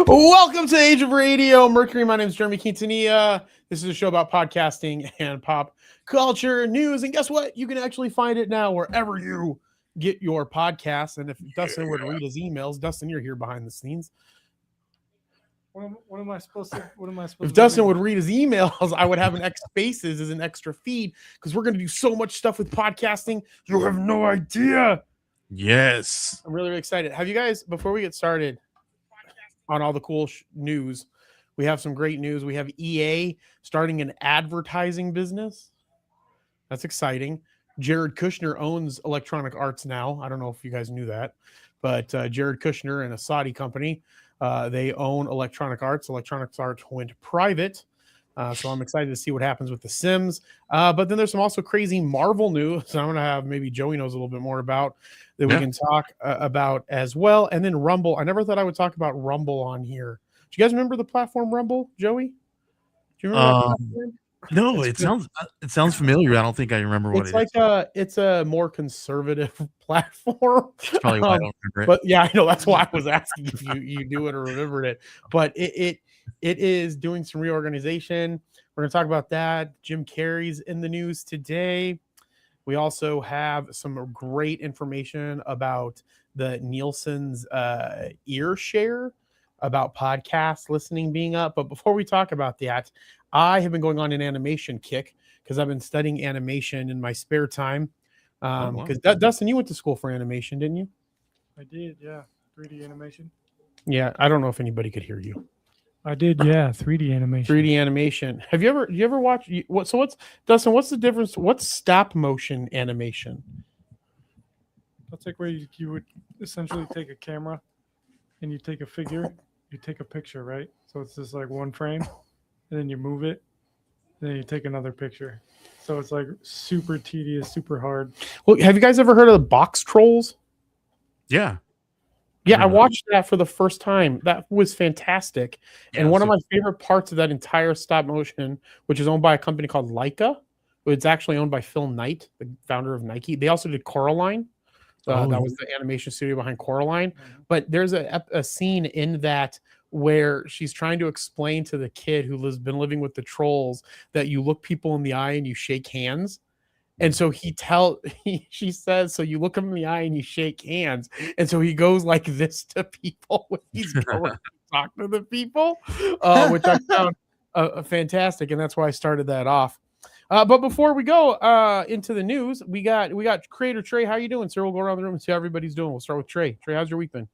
Welcome to Age of Radio, Mercury. My name is Jeremy Quintanilla. This is a show about podcasting and pop culture news. And guess what? You can actually find it now wherever you get your podcasts. And if Dustin would read his emails, Dustin, you're here behind the scenes. What am I supposed to? If Dustin would read his emails, I would have an X Spaces as an extra feed because we're going to do so much stuff with podcasting. You have no idea. Yes. I'm really excited. Have you guys, before we get started on all the cool news, we have some great news. We have EA starting an advertising business. That's exciting. Jared Kushner owns Electronic Arts now. I don't know if you guys knew that, but Jared Kushner and a Saudi company, they own Electronic Arts. Electronic Arts went private. So I'm excited to see what happens with The Sims. But then there's some also crazy Marvel news. I'm going to have maybe Joey knows a little bit more about that we can talk about as well. And then Rumble. I never thought I would talk about Rumble on here. Do you guys remember the platform Rumble, Joey? Do you remember that platform? No, it sounds familiar. I don't think I remember what it's like. It's a more conservative platform. That's probably why I don't remember it. But yeah, I know that's why I was asking if you knew it or remembered it. But it is doing some reorganization. We're going to talk about that. Jim Carrey's in the news today. We also have some great information about the Nielsen's ear share about podcast listening being up. But before we talk about that, I have been going on an animation kick because I've been studying animation in my spare time. Because Dustin, you went to school for animation, didn't you? I did, yeah. 3D animation. Yeah, I don't know if anybody could hear you. I did, yeah. 3D animation. 3D animation. Have you ever watched what's Dustin? What's the difference? What's stop motion animation? That's like where you would essentially take a camera and you take a figure, you take a picture, right? So it's just like one frame, and then you move it, and then you take another picture. So it's like super tedious, super hard. Well, have you guys ever heard of the box trolls? Yeah. Yeah, I watched that for the first time. That was fantastic. Yeah, and one of my favorite parts of that entire stop motion, which is owned by a company called Leica, it's actually owned by Phil Knight, the founder of Nike. They also did Coraline. That was the animation studio behind Coraline. Mm-hmm. But there's a scene in that where she's trying to explain to the kid who's been living with the trolls that you look people in the eye and you shake hands. And so she says, so you look him in the eye and you shake hands. And so he goes like this to people when he's going to talk to the people, which I found fantastic. And that's why I started that off. But before we go into the news, we got Creator Trey. How you doing, sir? We'll go around the room and see how everybody's doing. We'll start with Trey. Trey, how's your week been?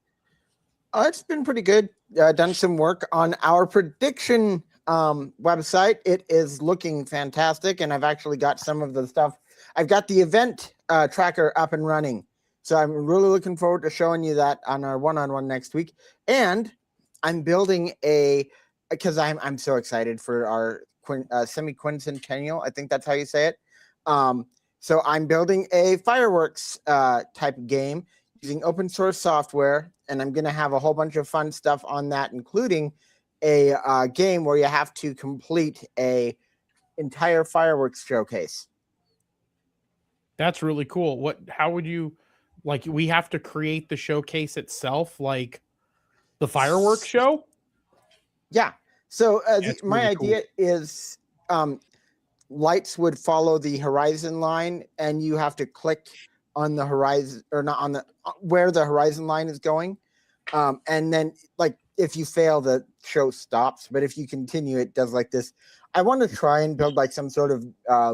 It's been pretty good. Done some work on our prediction website. It is looking fantastic. And I've actually got some of the stuff. I've got the event tracker up and running. So I'm really looking forward to showing you that on our one-on-one next week. And I'm building because I'm so excited for our semi-quintantennial. I think that's how you say it. So I'm building a fireworks type game using open source software. And I'm going to have a whole bunch of fun stuff on that, including a game where you have to complete a entire fireworks showcase. That's really cool. How would you, like, we have to create the showcase itself, like the fireworks show? Yeah. So my idea is lights would follow the horizon line, and you have to click on the horizon, or not on where the horizon line is going. And then, like, if you fail, the show stops. But if you continue, it does like this. I want to try and build like some sort of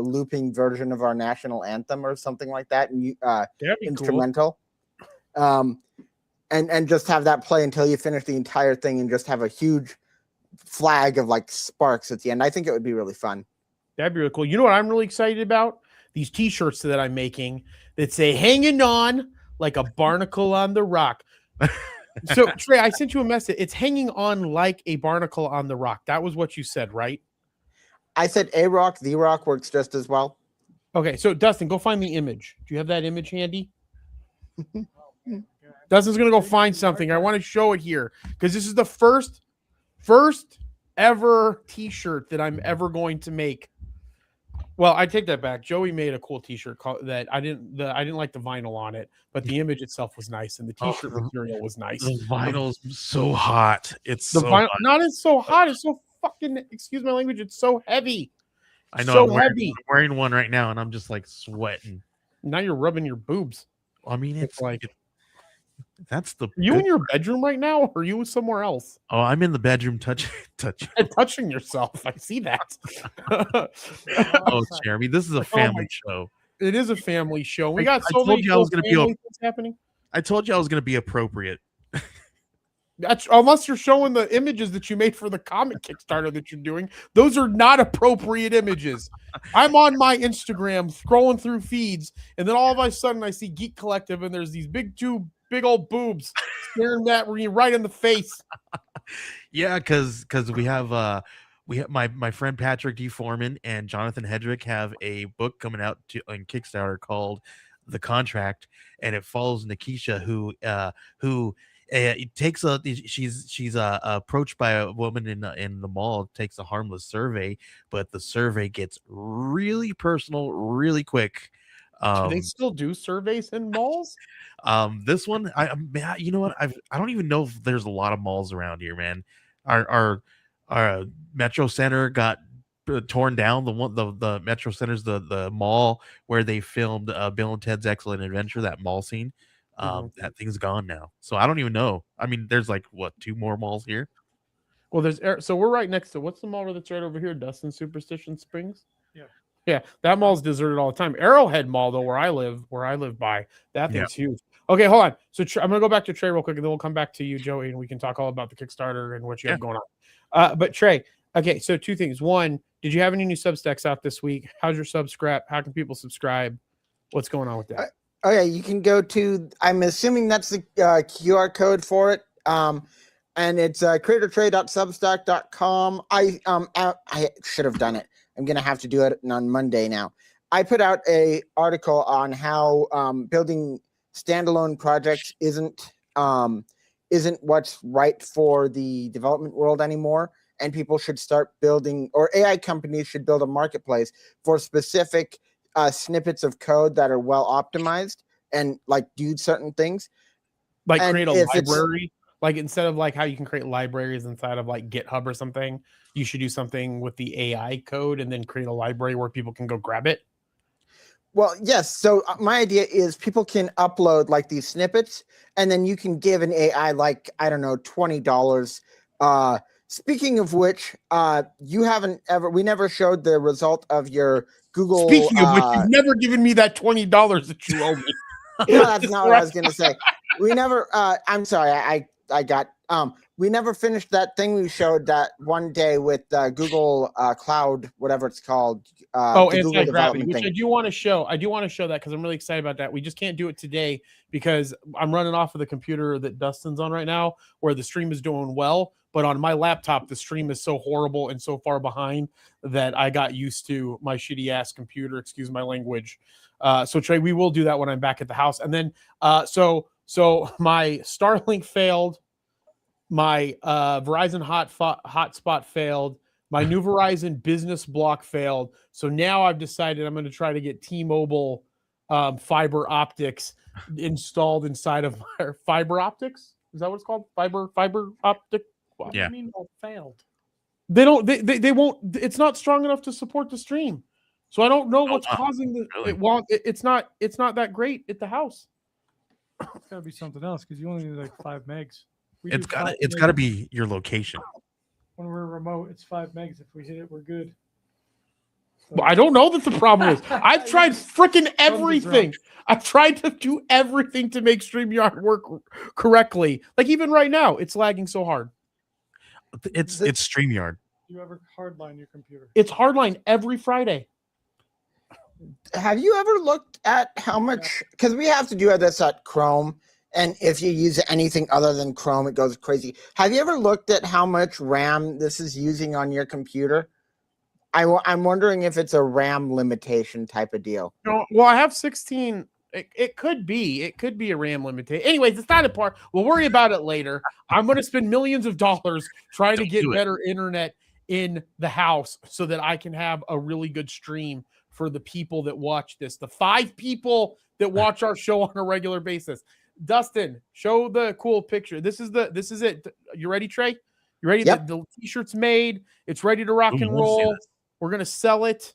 looping version of our national anthem or something like that, and instrumental. Cool. And just have that play until you finish the entire thing, and just have a huge flag of like sparks at the end. I think it would be really fun. That'd be really cool. You know what I'm really excited about? These T-shirts that I'm making that say "Hanging on like a barnacle on the rock." So Trey, I sent you a message. It's hanging on like a barnacle on the rock. That was what you said, right? I said a rock. The rock works just as well. Okay, so Dustin, go find the image. Do you have that image handy? Dustin's gonna go find something. I want to show it here because this is the first ever T-shirt that I'm ever going to make. Well, I take that back. Joey made a cool T-shirt that I didn't like the vinyl on it, but the image itself was nice, and the T-shirt material was nice. The vinyl's so hot. It's The so vinyl, hot. not it's so hot. It's so fucking. Excuse my language. It's so heavy. I know. So I'm wearing one right now, and I'm just like sweating. Now you're rubbing your boobs. I mean, it's like that's the. You in your bedroom right now, or are you somewhere else? Oh, I'm in the bedroom touching. Touching yourself. I see that. Oh, Jeremy, this is a family show. It is a family show. We got I so many told you things happening. I told you I was going to be appropriate. That's, unless you're showing the images that you made for the comic Kickstarter that you're doing, those are not appropriate images. I'm on my Instagram scrolling through feeds, and then all of a sudden I see Geek Collective, and there's these big old boobs staring at me right in the face. Yeah, because we have my friend Patrick D. Foreman and Jonathan Hedrick have a book coming out on Kickstarter called The Contract, and it follows Nikisha, who it takes she's approached by a woman in the mall, takes a harmless survey, but the survey gets really personal really quick. Do they still do surveys in malls? This one, you know what, I don't even know if there's a lot of malls around here, man. Our Metro Center got torn down. The Metro Center's the mall where they filmed Bill and Ted's Excellent Adventure, that mall scene. That thing's gone now, so I don't even know. I mean, there's like what, 2 more malls here? Well, so we're right next to, what's the mall that's right over here? Dustin Superstition Springs. Yeah, that mall's deserted all the time. Arrowhead Mall, though, where I live by, that thing's huge. Okay, hold on. So I'm gonna go back to Trey real quick, and then we'll come back to you, Joey, and we can talk all about the Kickstarter and what you have going on. But Trey, okay, so 2 things. One, did you have any new Substacks out this week? How's your sub scrap? How can people subscribe? What's going on with that? Okay, you can go to, I'm assuming that's the QR code for it. And it's creatortrade.substack.com. I should have done it. I'm going to have to do it on Monday now. I put out a article on how building standalone projects isn't what's right for the development world anymore. And people should start building, or AI companies should build a marketplace for specific snippets of code that are well optimized and like do certain things. Like create a library. Like instead of like how you can create libraries inside of like GitHub or something, you should do something with the AI code and then create a library where people can go grab it. Well, yes. So my idea is people can upload like these snippets, and then you can give an AI like, I don't know, $20. Speaking of which, we never showed the result of your Google. Speaking of which, you've never given me that $20 that you owe me. No, that's not what I was going to say. We never, I'm sorry. I got, we never finished that thing we showed that one day with Google Cloud, whatever it's called. Anti-gravity, which I do want to show. I do want to show that because I'm really excited about that. We just can't do it today because I'm running off of the computer that Dustin's on right now, where the stream is doing well. But on my laptop, the stream is so horrible and so far behind that I got used to my shitty ass computer. Excuse my language. So Trey, we will do that when I'm back at the house. And then, so my Starlink failed. My Verizon hotspot failed. My new Verizon business block failed. So now I've decided I'm going to try to get T-Mobile fiber optics installed inside of my fiber optics. Is that what it's called? Fiber optic. What do you mean failed? They don't. They won't. It's not strong enough to support the stream. So I don't know what's causing the. Really? It's not that great at the house. It's got to be something else because you only need like 5 megs. It's got to be your location. When we're remote, it's 5 megs. If we hit it, we're good. So, I don't know that the problem is. I've tried freaking everything. I've tried to do everything to make StreamYard work correctly. Like even right now, it's lagging so hard. It's StreamYard. You ever hardline your computer? It's hardline every Friday. Have you ever looked at how much? Because we have to do this at Chrome. And if you use anything other than Chrome, it goes crazy. Have you ever looked at how much RAM this is using on your computer? I'm wondering if it's a RAM limitation type of deal. No, well, I have 16. It could be. It could be a RAM limitation. Anyways, it's not a part. We'll worry about it later. I'm going to spend millions of dollars trying to get better internet in the house so that I can have a really good stream for the people that watch this, the 5 people that watch our show on a regular basis. Dustin, show the cool picture. This is it. You ready, Trey? You ready? Yep. The t-shirt's made. It's ready to rock and let's see roll. this. We're gonna sell it.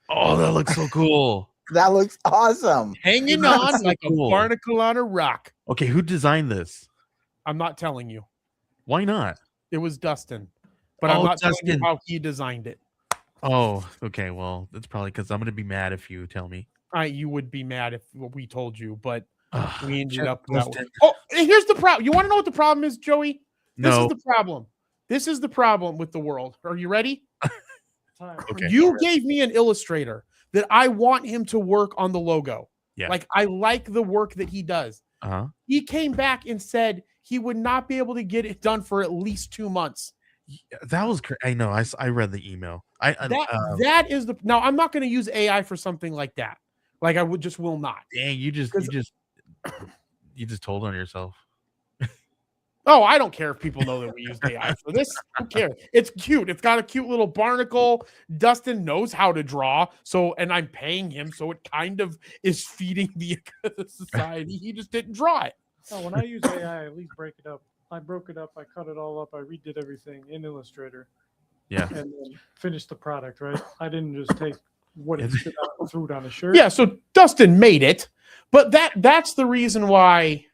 Oh, that looks so cool. That looks awesome. Hanging That's on so like cool. a barnacle on a rock. Okay, who designed this? I'm not telling you. Why not? It was Dustin. But I'm Oh, not telling Dustin. you how he designed it. Oh, okay. Well, that's probably because I'm gonna be mad if you tell me. You would be mad if we told you, but Ugh, we ended shit, up that way. Dustin. Oh, and here's the problem. You want to know what the problem is, Joey? This No. is the problem. This is the problem with the world. Are you ready? Time. Okay. You gave me an illustrator that I want him to work on the logo. Yeah. Like, I like the work that he does. Uh-huh. He came back and said he would not be able to get it done for at least 2 months. That was I know. I read the email. That is the now. I'm not going to use AI for something like that. Like, I will not. Dang, you just told on yourself. Oh, I don't care if people know that we use AI for this. Who cares? It's cute. It's got a cute little barnacle. Dustin knows how to draw, and I'm paying him, so it kind of is feeding the society. He just didn't draw it. Oh, when I use AI, I at least break it up. I broke it up. I cut it all up. I redid everything in Illustrator. Yeah. And then finished the product, right? I didn't just take what it spit out and threw it on a shirt. Yeah, so Dustin made it, but that's the reason why.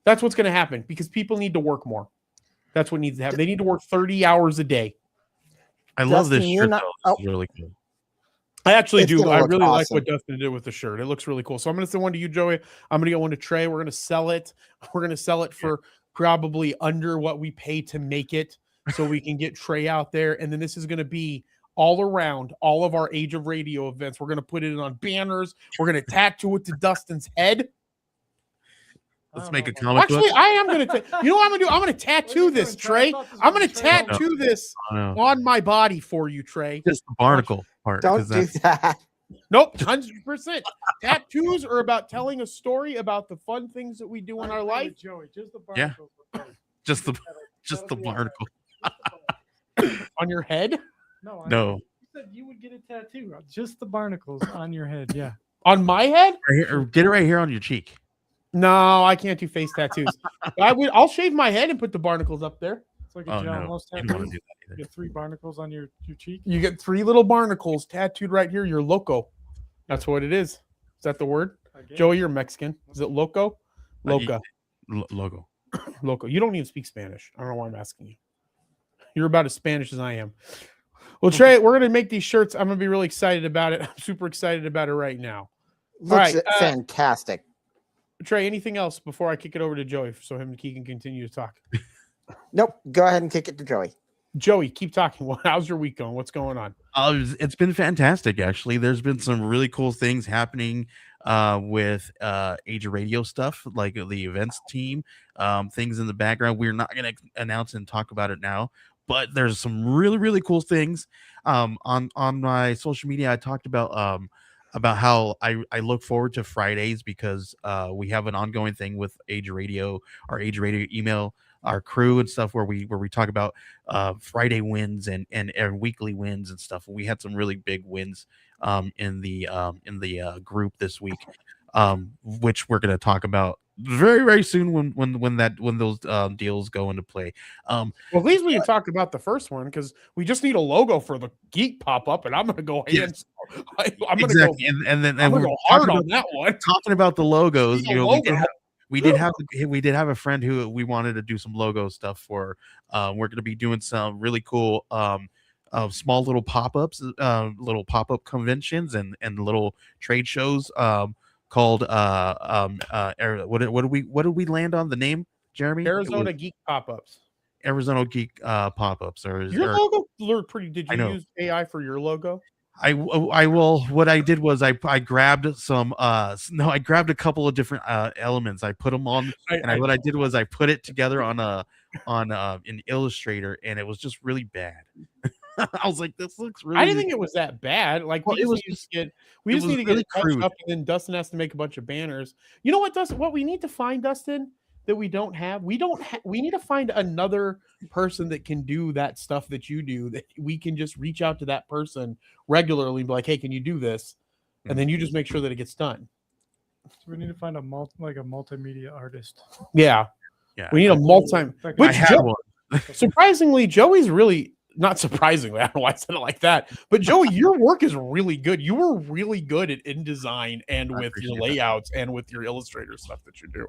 That's what's going to happen, because people need to work more. That's what needs to happen. They need to work 30 hours a day. I love this Dustin, you're shirt not- though. It's really cool. I actually It's do. gonna I look really like awesome. what Dustin did with the shirt. It looks really cool. So I'm going to send one to you, Joey. I'm going to get one to Trey. We're going to sell it. We're going to sell it for probably under what we pay to make it, so we can get Trey out there. And then this is going to be all around all of our Age of Radio events. We're going to put it on banners. We're going to tattoo it to Dustin's head. Let's make a comic Actually, book. I am going to. You know what I'm going to do? I'm going to tattoo this, Trey. I'm going to tattoo this Oh, no. on my body for you, Trey. Just the barnacle part. Don't 'cause do that. Nope, 100%. Tattoos are about telling a story about the fun things that we do in our life. Joey, just the Yeah. barnacles. Just the That'll be all right. barnacle. Just the barnacles. On your head? No, No. You said you would get a tattoo. Just the barnacles on your head. Yeah. On my head? Right here, or get it right here on your cheek. No, I can't do face tattoos. I'll shave my head and put the barnacles up there. It's like a Oh John no, Lewis you don't tattoo. want to do that You either. get 3 barnacles on your cheek. You get 3 little barnacles tattooed right here. You're loco. That's what it is. Is that the word? Again. Joey, you're Mexican. Is it loco? Loca. Logo. Loco. You don't even speak Spanish. I don't know why I'm asking you. You're about as Spanish as I am. Well, Trey, we're going to make these shirts. I'm going to be really excited about it. I'm super excited about it right now. Looks right, fantastic. Trey, anything else before I kick it over to Joey so he can continue to talk? Nope. Go ahead and kick it to Joey. Joey, keep talking. How's your week going? What's going on? It's been fantastic, actually. There's been some really cool things happening with Age of Radio stuff, like the events team, things in the background. We're not going to announce and talk about it now, but there's some really, really cool things. On my social media, I talked about how I look forward to Fridays because we have an ongoing thing with Age of Radio, our Age of Radio email, our crew and stuff where we talk about Friday wins and weekly wins and stuff. We had some really big wins in the group this week, which we're going to talk about very, very soon when those deals go into play. Well, at least we can talk about the first one because we just need a logo for the geek pop up, and I'm going to go ahead. I'm going to go. And then I'm going to go hard on that one. Talking about the logos, The logo. we did have a friend who we wanted to do some logo stuff for. We're going to be doing some really cool small little pop-ups, little pop-up conventions and little trade shows called what did we land on the name, Jeremy? Arizona Geek Pop-Ups. Arizona Geek pop-ups. Your logo looked pretty. Did I you know. use AI for your logo? I will. What I did was I grabbed some. I grabbed a couple of different elements. I put them on, what I did was I put it together on an Illustrator, and it was just really bad. I was like, this looks really. I didn't think it was that bad. Like, Well, we it just was need to get it it really touched crude. up, and then Dustin has to make a bunch of banners. You know what, Dustin? What we need to find, Dustin, that we don't have. We need to find another person that can do that stuff that you do. That we can just reach out to that person regularly and be like, "Hey, can you do this?" and then you just make sure that it gets done. So we need to find a multimedia artist. Yeah, we need a multi. I had one. Surprisingly, Joey's really not surprisingly. I don't know why I said it like that, but Joey, your work is really good. You were really good at InDesign and with your layouts and with your Illustrator stuff that you do.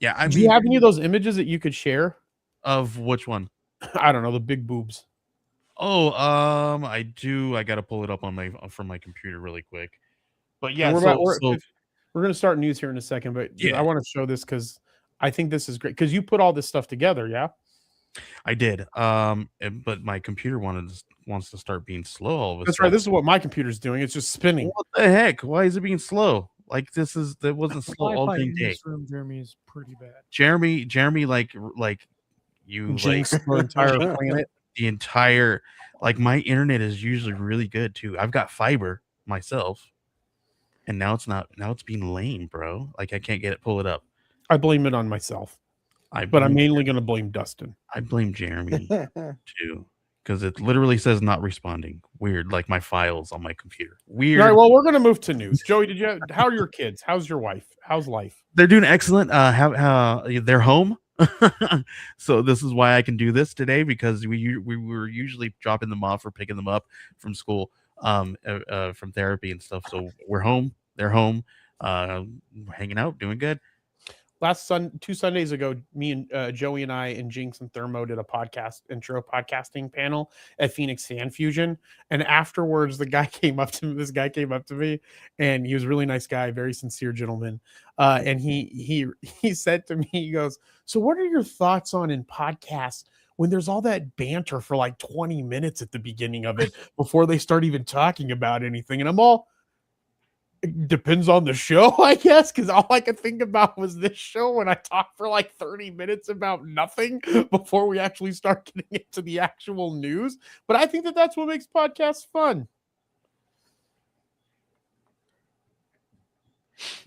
Yeah, do you have any of those images that you could share? Of which one? I don't know, the big boobs. Oh, I do. I got to pull it up on from my computer really quick. But yeah, we're going to start news here in a second, but I want to show this because I think this is great because you put all this stuff together. Yeah, I did. But my computer wants to start being slow all of a That's sudden. right. This is what my computer's doing. It's just spinning. What the heck? Why is it being slow? Like that wasn't slow all in day. this room, Jeremy, is pretty bad. Jeremy, like you jinxed the entire planet. The entire my internet is usually really good too. I've got fiber myself, and now it's not. Now it's being lame, bro. Like I can't pull it up. I blame it on myself. But I'm mainly going to blame Dustin. I blame Jeremy too, because it literally says not responding. Weird, like my files on my computer. Weird. All right, well, we're going to move to news. Joey, how are your kids? How's your wife? How's life? They're doing excellent. They're home. So this is why I can do this today, because we were usually dropping them off or picking them up from school, from therapy and stuff. So we're home. They're home, hanging out, doing good. Two Sundays ago, me and Joey and I and Jinx and Thermo did a podcasting panel at Phoenix Fan Fusion. And afterwards, this guy came up to me, and he was a really nice guy, very sincere gentleman. And he said to me, he goes, "So what are your thoughts on in podcasts when there's all that banter for like 20 minutes at the beginning of it before they start even talking about anything?" And I'm all, it depends on the show, I guess, because all I could think about was this show when I talked for like 30 minutes about nothing before we actually start getting into the actual news. But I think that's what makes podcasts fun.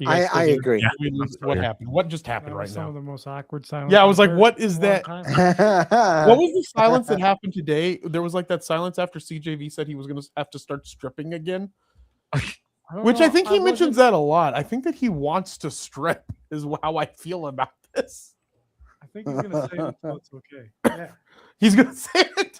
I agree. Yeah, what happened? What just happened right now? Some of the most awkward silence. Yeah, I was like, what is that? What was the silence that happened today? There was like that silence after CJV said he was going to have to start stripping again. I think he mentions that a lot. I think that he wants to strip is how I feel about this. I think he's going to say it until it's okay. Yeah. He's going to say it.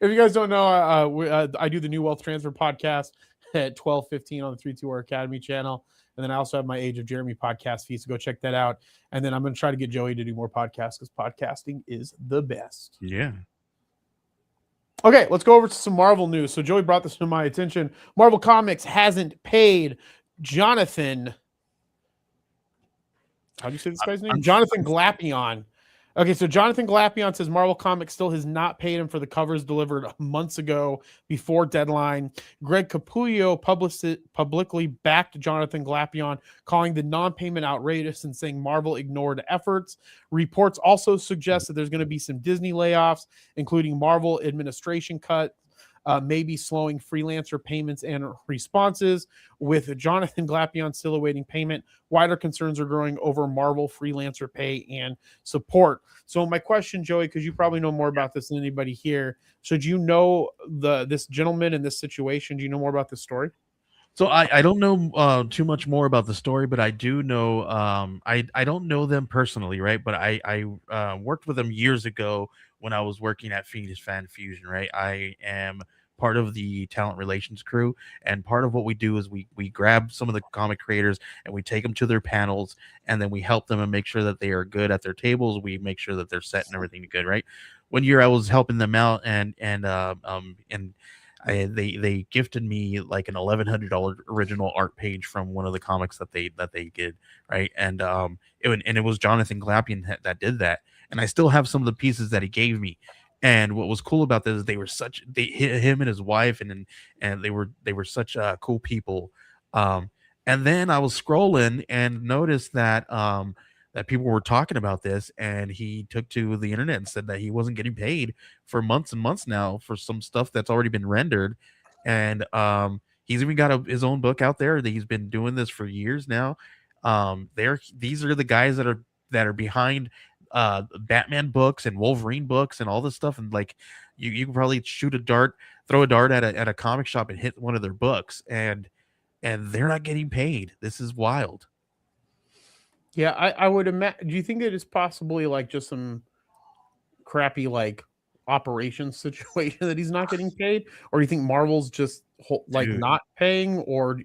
If you guys don't know, I do the New Wealth Transfer podcast at 12:15 on the 324 Academy channel. And then I also have my Age of Jeremy podcast feed, so go check that out. And then I'm going to try to get Joey to do more podcasts because podcasting is the best. Yeah. Okay, let's go over to some Marvel news. So Joey brought this to my attention. Marvel Comics hasn't paid Jonathan. How do you say this guy's name? Jonathan Glapion. Okay, so Jonathan Glapion says Marvel Comics still has not paid him for the covers delivered months ago before deadline. Greg Capullo publicly backed Jonathan Glapion, calling the non-payment outrageous and saying Marvel ignored efforts. Reports also suggest that there's going to be some Disney layoffs, including Marvel administration cut, maybe slowing freelancer payments and responses. With Jonathan Glapion still awaiting payment, wider concerns are growing over Marvel freelancer pay and support. So my question, Joey, because you probably know more about this than anybody here, so do you know this gentleman in this situation? Do you know more about this story? So I don't know too much more about the story, but I do know I don't know them personally, right? But I worked with them years ago when I was working at Phoenix Fan Fusion, right? I am part of the talent relations crew, and part of what we do is we grab some of the comic creators and we take them to their panels, and then we help them and make sure that they are good at their tables. We make sure that they're set and everything good, right? One year I was helping them out, and they gifted me like an $1,100 original art page from one of the comics that they did, right? And it was Jonathan Glapion that did that, and I still have some of the pieces that he gave me. And what was cool about this is him and his wife and they were such cool people. And then I was scrolling and noticed that that people were talking about this, and he took to the internet and said that he wasn't getting paid for months and months now for some stuff that's already been rendered. And he's even got his own book out there that he's been doing this for years now. These are the guys that are behind Batman books and Wolverine books and all this stuff, and like You can probably throw a dart at a comic shop and hit one of their books, and they're not getting paid. This is wild. Yeah, I would imagine. Do you think it is possibly like just some crappy like operations situation that he's not getting paid, or do you think Marvel's just like Dude. not paying? Or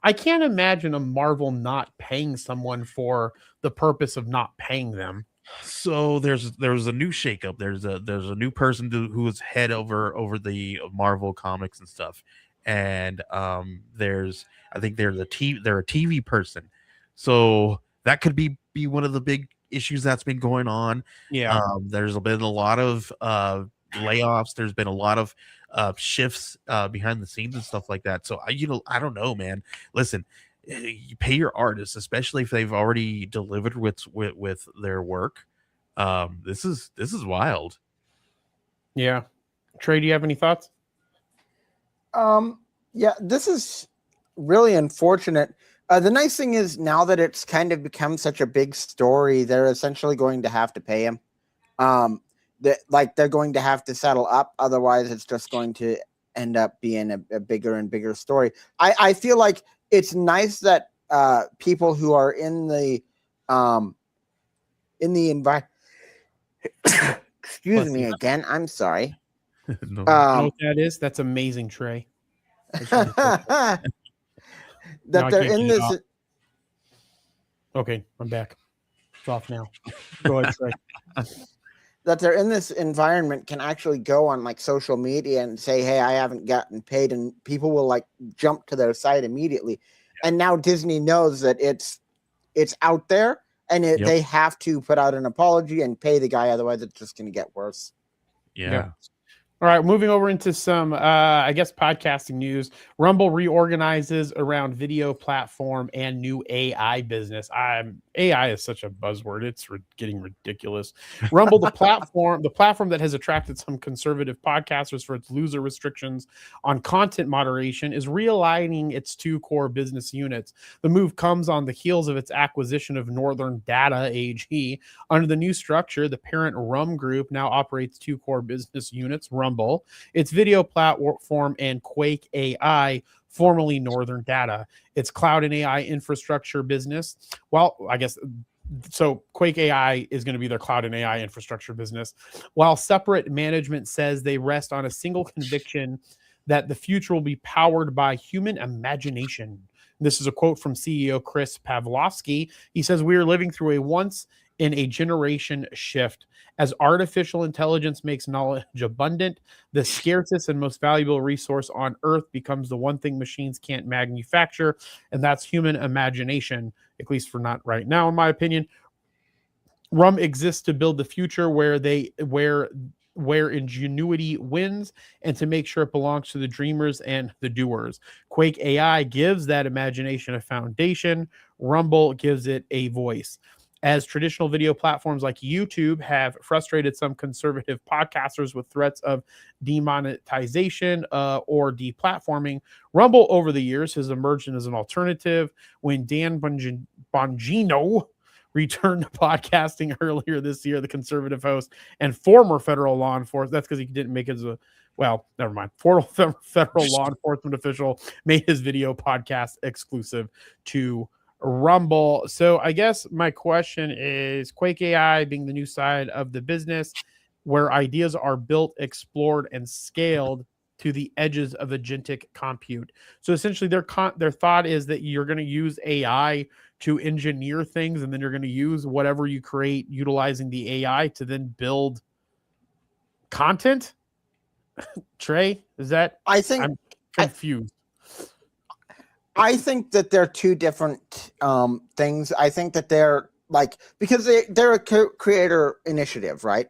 I can't imagine a Marvel not paying someone for the purpose of not paying them. So there's a new shakeup. There's a new person who is head over the Marvel comics and stuff, and I think they're a TV person, so that could be one of the big issues that's been going on. Yeah. There's been a lot of layoffs. There's been a lot of shifts behind the scenes and stuff like that. So I don't know, man. Listen, you pay your artists, especially if they've already delivered with their work. This is wild. Yeah. Trey, do you have any thoughts? Yeah, this is really unfortunate. The nice thing is now that it's kind of become such a big story, they're essentially going to have to pay him. They're going to have to settle up. Otherwise, it's just going to end up being a bigger and bigger story. I feel like it's nice that people who are in the environment. Excuse me again. I'm sorry. No. You know what that is? That's amazing, Trey. That they're in this. Okay, I'm back. It's off now. Go ahead, Trey. That they're in this environment can actually go on like social media and say, "Hey, I haven't gotten paid," and people will like jump to their site immediately. And now Disney knows that it's out there, and they have to put out an apology and pay the guy, otherwise it's just going to get worse. Yeah. All right, moving over into some, I guess, podcasting news. Rumble reorganizes around video platform and new AI business. AI is such a buzzword; it's getting ridiculous. Rumble, the platform that has attracted some conservative podcasters for its loser restrictions on content moderation, is realigning its two core business units. The move comes on the heels of its acquisition of Northern Data AG. Under the new structure, the parent Rum Group now operates two core business units: Rumble, its video platform, and Quake AI, formerly Northern Data, its cloud and AI infrastructure business. Well, I guess so. Quake AI is going to be their cloud and AI infrastructure business, while separate management says they rest on a single conviction that the future will be powered by human imagination. This is a quote from CEO Chris Pavlovsky. He says, "We are living through a once in a generation shift. As artificial intelligence makes knowledge abundant, the scarcest and most valuable resource on earth becomes the one thing machines can't manufacture, and that's human imagination, at least for not right now, in my opinion. Rum exists to build the future where ingenuity wins, and to make sure it belongs to the dreamers and the doers. Quake AI gives that imagination a foundation. Rumble gives it a voice. As traditional video platforms like YouTube have frustrated some conservative podcasters with threats of demonetization or deplatforming, Rumble over the years has emerged as an alternative. When Dan Bongino returned to podcasting earlier this year, the conservative host and former federal law enforcement, that's because he didn't make it as a, well, never mind, federal law enforcement official made his video podcast exclusive to Rumble. So I guess my question is, Quake AI being the new side of the business where ideas are built, explored, and scaled to the edges of agentic compute. So essentially their thought is that you're going to use AI to engineer things, and then you're going to use whatever you create utilizing the AI to then build content. Trey, is that? I'm confused. I think that they're two different things. I think that they're like, because they're a creator initiative, right?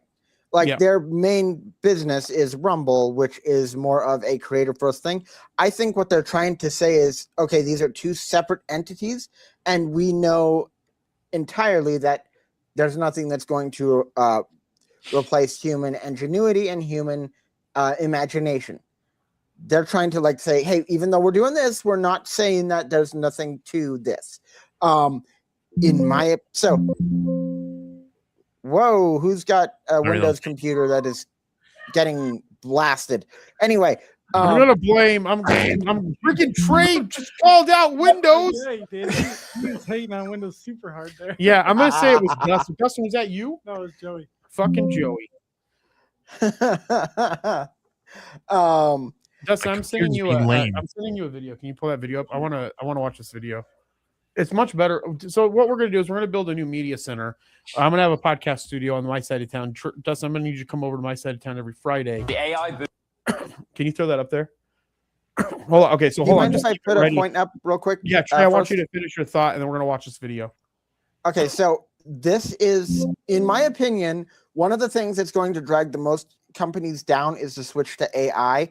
Like their main business is Rumble, which is more of a creator first thing. I think what they're trying to say is, okay, these are two separate entities, and we know entirely that there's nothing that's going to replace human ingenuity and human imagination. They're trying to like say, hey, even though we're doing this, we're not saying that there's nothing to this. Whoa, who's got a Windows computer that is getting blasted. Anyway, I'm gonna blame. I'm freaking Trey just called out Windows. Yeah, he did. He was hating on Windows super hard there. Yeah, I'm gonna say it was Dustin. Dustin, was that you? No, it was Joey. Fucking Joey. Dustin, I'm sending you a video. Can you pull that video up? I wanna watch this video. It's much better. So what we're gonna do is we're gonna build a new media center. I'm gonna have a podcast studio on my side of town. Dustin, I'm gonna need you to come over to my side of town every Friday. The AI. Can you throw that up there? Hold on. Okay, so hold on. Just I put a point up real quick. Yeah, Trey, I want you to finish your thought, and then we're gonna watch this video. Okay, so this is, in my opinion, one of the things that's going to drag the most companies down is the switch to AI.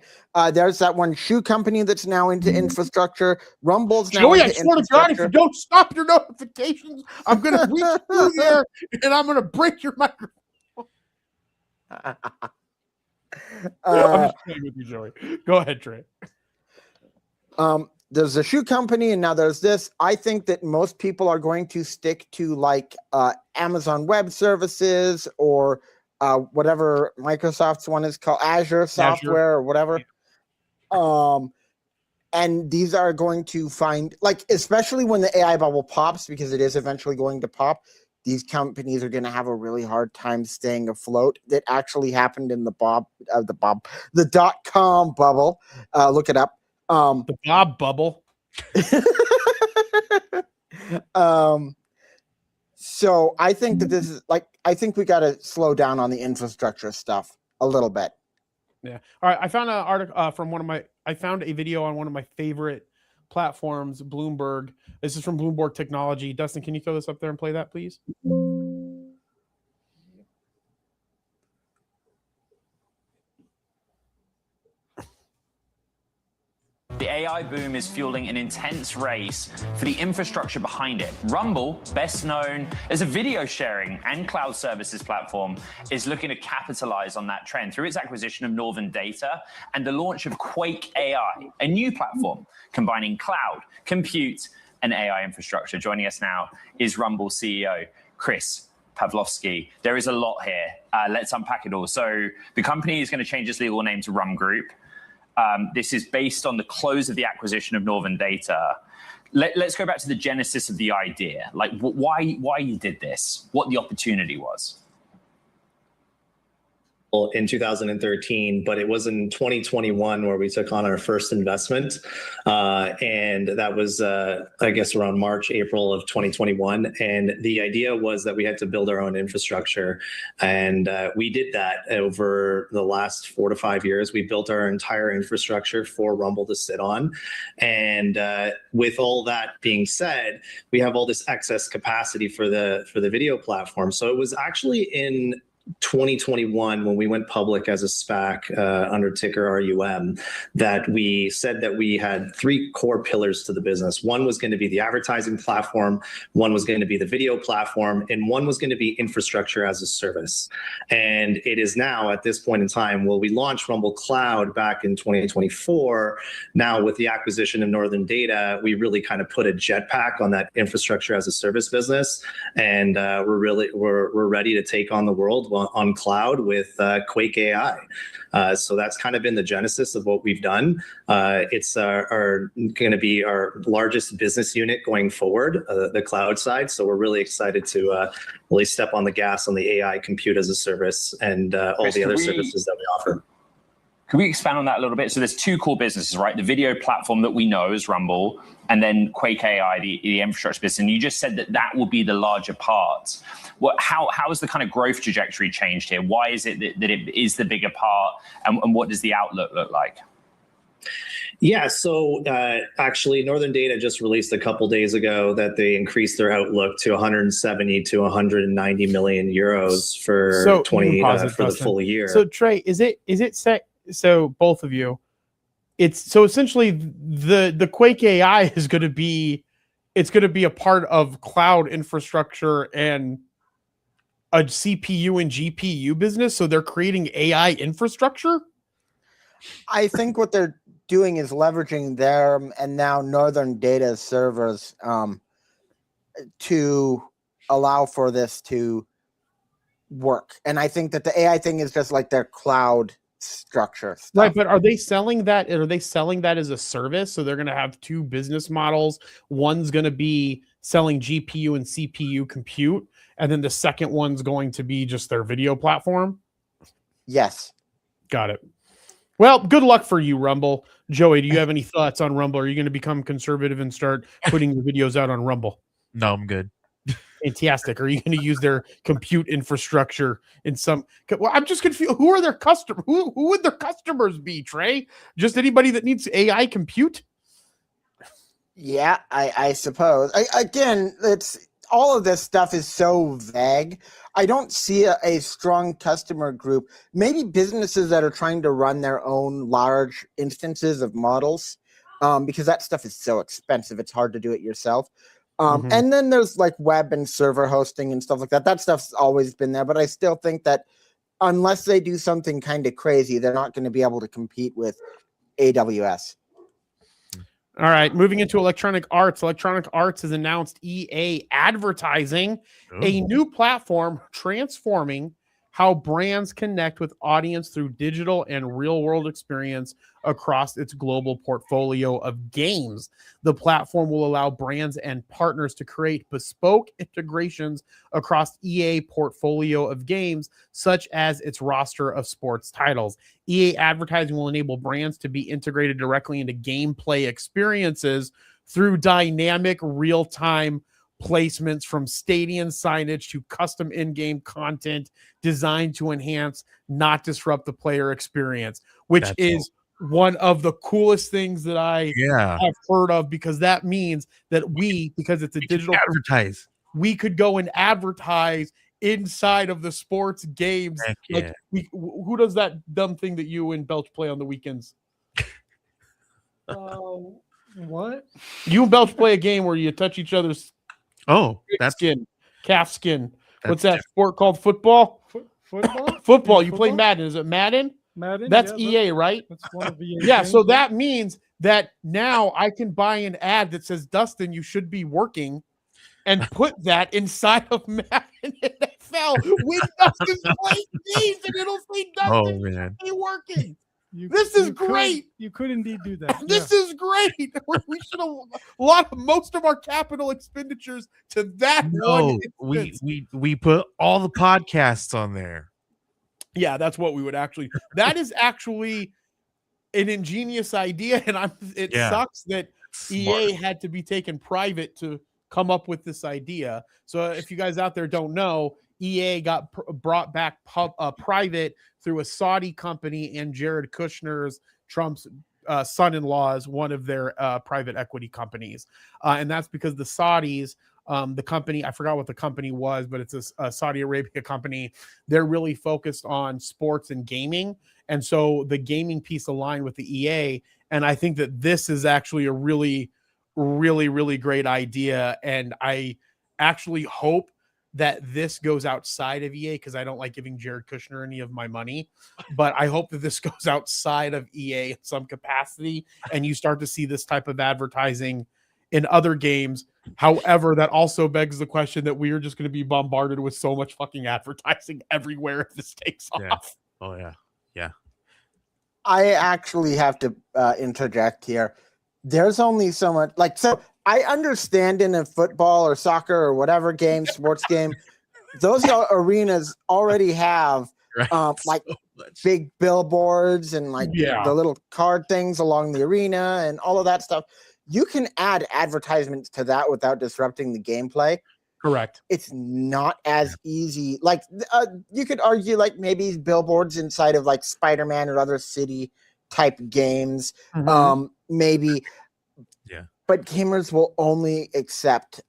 There's that one shoe company that's now into infrastructure. Rumble's now Joey, into I swear to God, if you don't stop your notifications, I'm gonna reach through there and I'm gonna break your microphone. I'm just playing with you, Joey. Go ahead, Trey. There's a shoe company, and now there's this. I think that most people are going to stick to like Amazon Web Services or whatever Microsoft's one is called, Azure software or whatever. And these are going to find, like, especially when the AI bubble pops, because it is eventually going to pop, these companies are going to have a really hard time staying afloat. That actually happened in the .com bubble. Look it up. The Bob bubble. So I think that this is I think we got to slow down on the infrastructure stuff a little bit. Yeah. All right. I found an article from I found a video on one of my favorite platforms, Bloomberg. This is from Bloomberg Technology. Dustin, can you throw this up there and play that, please? The AI boom is fueling an intense race for the infrastructure behind it. Rumble, best known as a video sharing and cloud services platform, is looking to capitalize on that trend through its acquisition of Northern Data and the launch of Quake AI, a new platform combining cloud, compute, and AI infrastructure. Joining us now is Rumble CEO, Chris Pavlovsky. There is a lot here. Let's unpack it all. So the company is going to change its legal name to Rum Group. This is based on the close of the acquisition of Northern Data. Let's go back to the genesis of the idea. Like, why you did this, what the opportunity was. In 2013, but it was in 2021 where we took on our first investment. And that was, I guess, around March, April of 2021. And the idea was that we had to build our own infrastructure. And we did that over the last 4 to 5 years. We built our entire infrastructure for Rumble to sit on. And with all that being said, we have all this excess capacity for the video platform. So it was actually in 2021 when we went public as a SPAC under ticker RUM that we said that we had 3 core pillars to the business. One was going to be the advertising platform, one was going to be the video platform, and one was going to be infrastructure as a service. And it is now at this point in time, well, we launched Rumble Cloud back in 2024. Now with the acquisition of Northern Data, we really kind of put a jetpack on that infrastructure as a service business. And we're ready to take on the world on cloud with Quake AI. So that's kind of been the genesis of what we've done. It's going to be our largest business unit going forward, the cloud side. So we're really excited to really step on the gas on the AI compute as a service and all the other services that we offer. Can we expand on that a little bit? So there's 2 core businesses, right? The video platform that we know as Rumble, and then Quake AI, the infrastructure business. And you just said that will be the larger part. How has the kind of growth trajectory changed here? Why is it that it is the bigger part, and what does the outlook look like? Yeah, so actually, Northern Data just released a couple days ago that they increased their outlook to 170 to 190 million euros for the full year. So Trey, is it set? So both of you, it's so essentially the Quake AI is going to be a part of cloud infrastructure and a CPU and GPU business. So they're creating AI infrastructure. I think what they're doing is leveraging them and now Northern Data servers to allow for this to work. And I think that the AI thing is just like their cloud structure stuff. Right, but are they selling that? Are they selling that as a service? So they're going to have two business models. One's going to be selling GPU and CPU compute, and then the second one's going to be just their video platform. Yes. Got it. Well, good luck for you, Rumble. Joey, do you have any thoughts on Rumble? Are you going to become conservative and start putting your videos out on Rumble? No, I'm good. Fantastic. Are you going to use their compute infrastructure in some? Well, I'm just confused. Who are their customers? Who would their customers be, Trey? Just anybody that needs AI compute? Yeah, I suppose. Again, it's all of this stuff is so vague. I don't see a strong customer group. Maybe businesses that are trying to run their own large instances of models, because that stuff is so expensive. It's hard to do it yourself. And then there's like web and server hosting and stuff like that. That stuff's always been there, but I still think that unless they do something kind of crazy, they're not going to be able to compete with AWS. All right, moving into Electronic Arts. Electronic Arts has announced EA Advertising, a new platform transforming how brands connect with audience through digital and real-world experience across its global portfolio of games. The platform will allow brands and partners to create bespoke integrations across EA portfolio of games, such as its roster of sports titles. EA Advertising will enable brands to be integrated directly into gameplay experiences through dynamic real-time placements, from stadium signage to custom in-game content designed to enhance, not disrupt the player experience, which is one of the coolest things that I have heard of, because that means that because it's a digital advertise, we could go and advertise inside of the sports games. Like who does that dumb thing that you and Belch play on the weekends? What? You and Belch play a game where you touch each other's calf skin. What's that sport called? Football? Football? Football. You play Madden. Is it Madden? Madden? That's EA, right? That's one of EA yeah, games, so that means that now I can buy an ad that says, Dustin, you should be working, and put that inside of Madden NFL when Dustin's playing games, and it'll say Dustin should be working. This is great. You could indeed do that. This is great. We should have most of our capital expenditures to that one. We put all the podcasts on there. Yeah, that's what we would actually. That is actually an ingenious idea, and it sucks that EA had to be taken private to come up with this idea. So if you guys out there don't know, EA got brought back private through a Saudi company, and Jared Kushner's, Trump's son-in-law, is one of their private equity companies. And that's because the Saudis, the company, I forgot what the company was, but it's a Saudi Arabia company. They're really focused on sports and gaming. And so the gaming piece aligned with the EA. And I think that this is actually a really, really, really great idea. And I actually hope that this goes outside of EA, because I don't like giving Jared Kushner any of my money, but I hope that this goes outside of EA in some capacity, and you start to see this type of advertising in other games. However, that also begs the question that we are just going to be bombarded with so much fucking advertising everywhere if this takes off. Oh yeah. I actually have to interject here. There's only so much, so I understand in a football or soccer or whatever game, sports game, those arenas already have big billboards and the little card things along the arena and all of that stuff. You can add advertisements to that without disrupting the gameplay. Correct. It's not as easy. You could argue maybe billboards inside of Spider-Man or other city type games. Maybe. Yeah. But gamers will only accept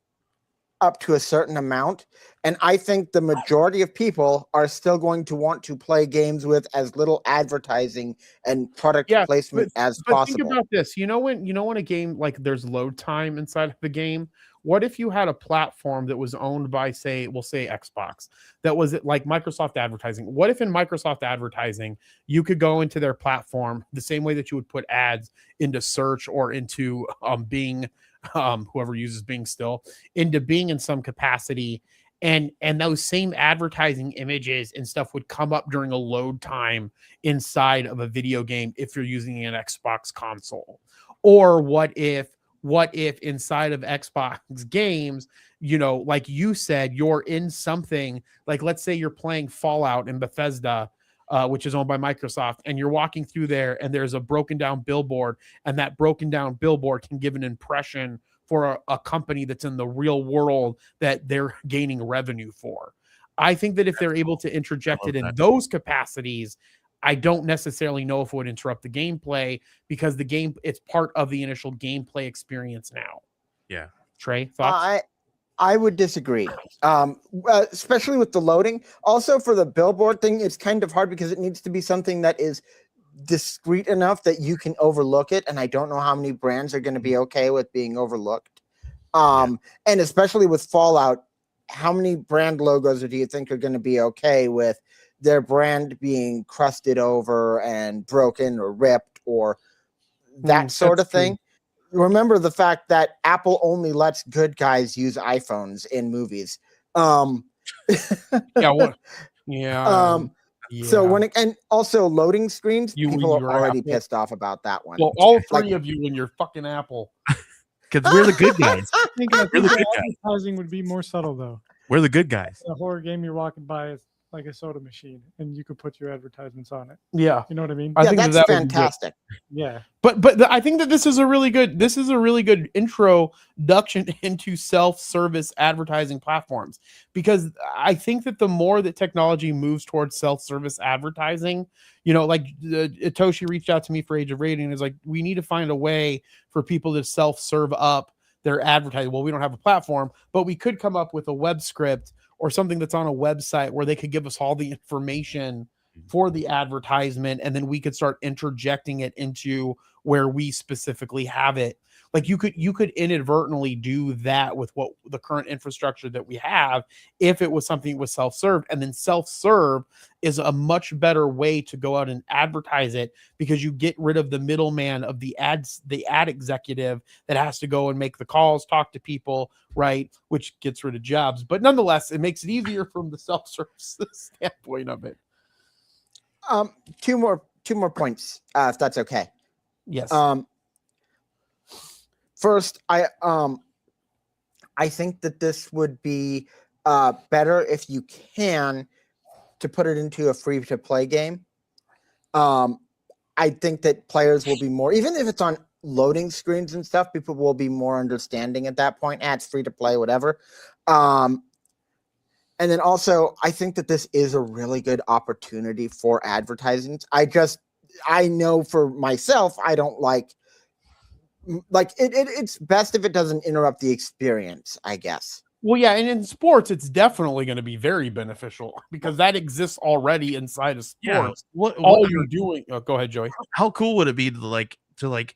up to a certain amount. And I think the majority of people are still going to want to play games with as little advertising and product placement as possible. Think about this. You know when a game, there's load time inside of the game? What if you had a platform that was owned by, we'll say Xbox, that was like Microsoft advertising? What if in Microsoft advertising, you could go into their platform the same way that you would put ads into search or into Bing, whoever uses Bing still, into Bing in some capacity, and those same advertising images and stuff would come up during a load time inside of a video game if you're using an Xbox console. Or what if inside of Xbox games, like you said, you're in something, like let's say you're playing Fallout in Bethesda, which is owned by Microsoft, and you're walking through there and there's a broken down billboard, and that broken down billboard can give an impression for a company that's in the real world that they're gaining revenue for. I think that if they're able to interject it in those capacities, I don't necessarily know if it would interrupt the gameplay, because it's part of the initial gameplay experience now. Yeah. Trey, thoughts? I would disagree, especially with the loading. Also, for the billboard thing, it's kind of hard because it needs to be something that is discreet enough that you can overlook it. And I don't know how many brands are going to be okay with being overlooked. And especially with Fallout, how many brand logos do you think are going to be okay with their brand being crusted over and broken or ripped or that sort of thing? Remember the fact that Apple only lets good guys use iPhones in movies. So and also loading screens, people are already pissed off about that one. Well, all three of you and your fucking Apple. Because we're the good guys. I think advertising would be more subtle, though. We're the good guys. A horror game, you're walking by, it's like a soda machine, and you could put your advertisements on it. Yeah, you know what I mean. I think that's fantastic. Yeah, but I think that this is a really good introduction into self-service advertising platforms, because I think that the more that technology moves towards self-service advertising, like Itoshi reached out to me for Age of Rating and is like, we need to find a way for people to self-serve up their advertising. Well, we don't have a platform, but we could come up with a web script or something that's on a website where they could give us all the information for the advertisement, and then we could start interjecting it into where we specifically have it. Like you could inadvertently do that with what the current infrastructure that we have, if it was something that was self-serve. And then self-serve is a much better way to go out and advertise it, because you get rid of the middleman of the ad executive that has to go and make the calls, talk to people, right? Which gets rid of jobs. But nonetheless, it makes it easier from the self-service standpoint of it. Two more points, if that's okay. Yes. First, I think that this would be better if you can to put it into a free-to-play game. I think that players will be more, even if it's on loading screens and stuff, people will be more understanding at that point. It's free to play, whatever. And then also, I think that this is a really good opportunity for advertising. I know for myself, I don't like it's best if it doesn't interrupt the experience, I guess. Well, yeah, and in sports, it's definitely going to be very beneficial, because that exists already inside of sports. Yeah. All you're doing. Oh, go ahead, Joey. How cool would it be to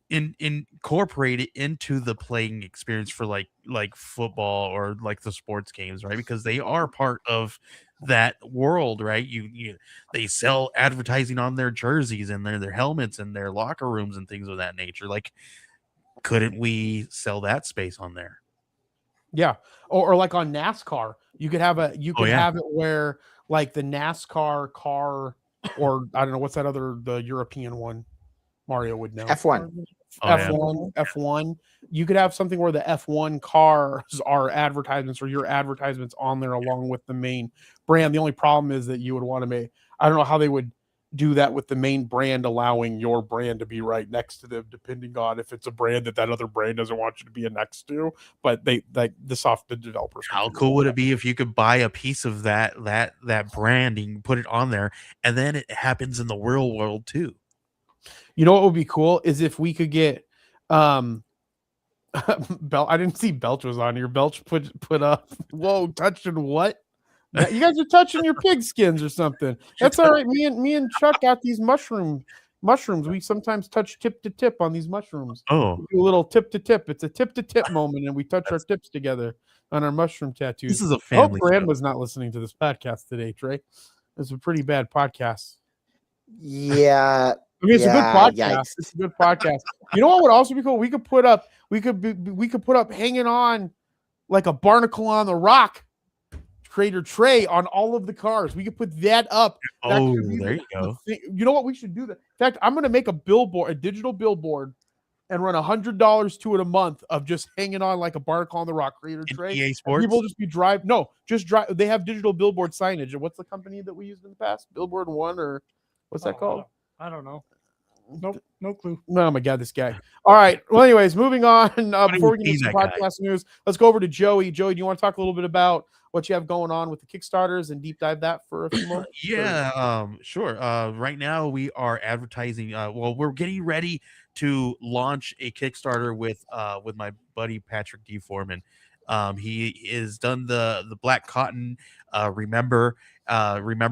incorporate it into the playing experience for like football or like the sports games, right? Because they are part of that world, right? They sell advertising on their jerseys and their helmets and their locker rooms and things of that nature. Like, couldn't we sell that space on there? Yeah, or like on NASCAR, you could have have it where like the NASCAR car, or I don't know what's that other, the European one. Mario would know. F1. F1. You could have something where the F1 cars are advertisements, or your advertisements on there along with the main brand. The only problem is that you would want to make, I don't know how they would do that with the main brand, allowing your brand to be right next to them, depending on if it's a brand that other brand doesn't want you to be next to. But the developers. How cool would it be if you could buy a piece of that branding, put it on there, and then it happens in the real world too? You know what would be cool is if we could get Bel. I didn't see Belch was on here. Belch put up. Whoa, touching what? You guys are touching your pig skins or something. That's all right. Me and Chuck got these mushrooms. We sometimes touch tip to tip on these mushrooms. Oh, we do a little tip to tip. It's a tip to tip moment, and we touch our tips together on our mushroom tattoos. This is a family. Brand was not listening to this podcast today, Trey. It's a pretty bad podcast. Yeah. I mean, it's a good podcast. Yikes. It's a good podcast. You know what would also be cool? We could put up hanging on like a barnacle on the rock creator tray on all of the cars. We could put that up. That Oh, could be there you go. You know what? We should do that. In fact, I'm going to make a billboard, a digital billboard, and run $100 to it a month of just hanging on like a Barnacle on the Rock creator In tray. EA And Sports? people just be drive. No, just drive. They have digital billboard signage. And what's the company that we used in the past? Billboard One, or what's that called? I don't know. Nope, no clue. Oh my God, this guy. All right. Well, anyways, moving on. Before we get into some that guy? podcast news, let's go over to Joey. Joey, do you want to talk a little bit about what you have going on with the Kickstarters and deep dive that for a few moments? Yeah, sure. Right now we are advertising. Well, we're getting ready to launch a Kickstarter with my buddy Patrick D. Foreman. He is done the Black Cotton. Remember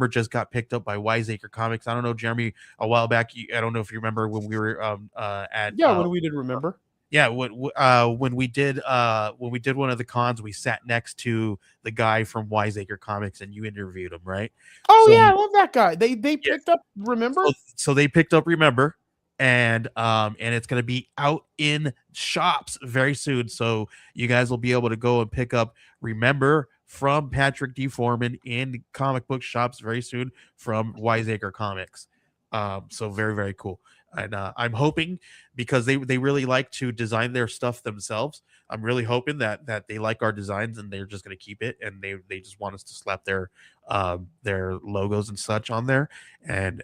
just got picked up by Wiseacre Comics. I don't know, Jeremy, a while back. I don't know if you remember when we were at when we did remember. Yeah, when we did one of the cons, we sat next to the guy from Wiseacre Comics, and you interviewed him, right? Oh So- yeah, I love that guy. They picked up remember. So they picked up Remember, and it's going to be out in shops very soon. So you guys will be able to go and pick up Remember from Patrick D. Foreman in comic book shops very soon from Wiseacre Comics. So very, very cool. And I'm hoping, because they really like to design their stuff themselves, I'm really hoping that they like our designs and they're just going to keep it, and they just want us to slap their logos and such on there. And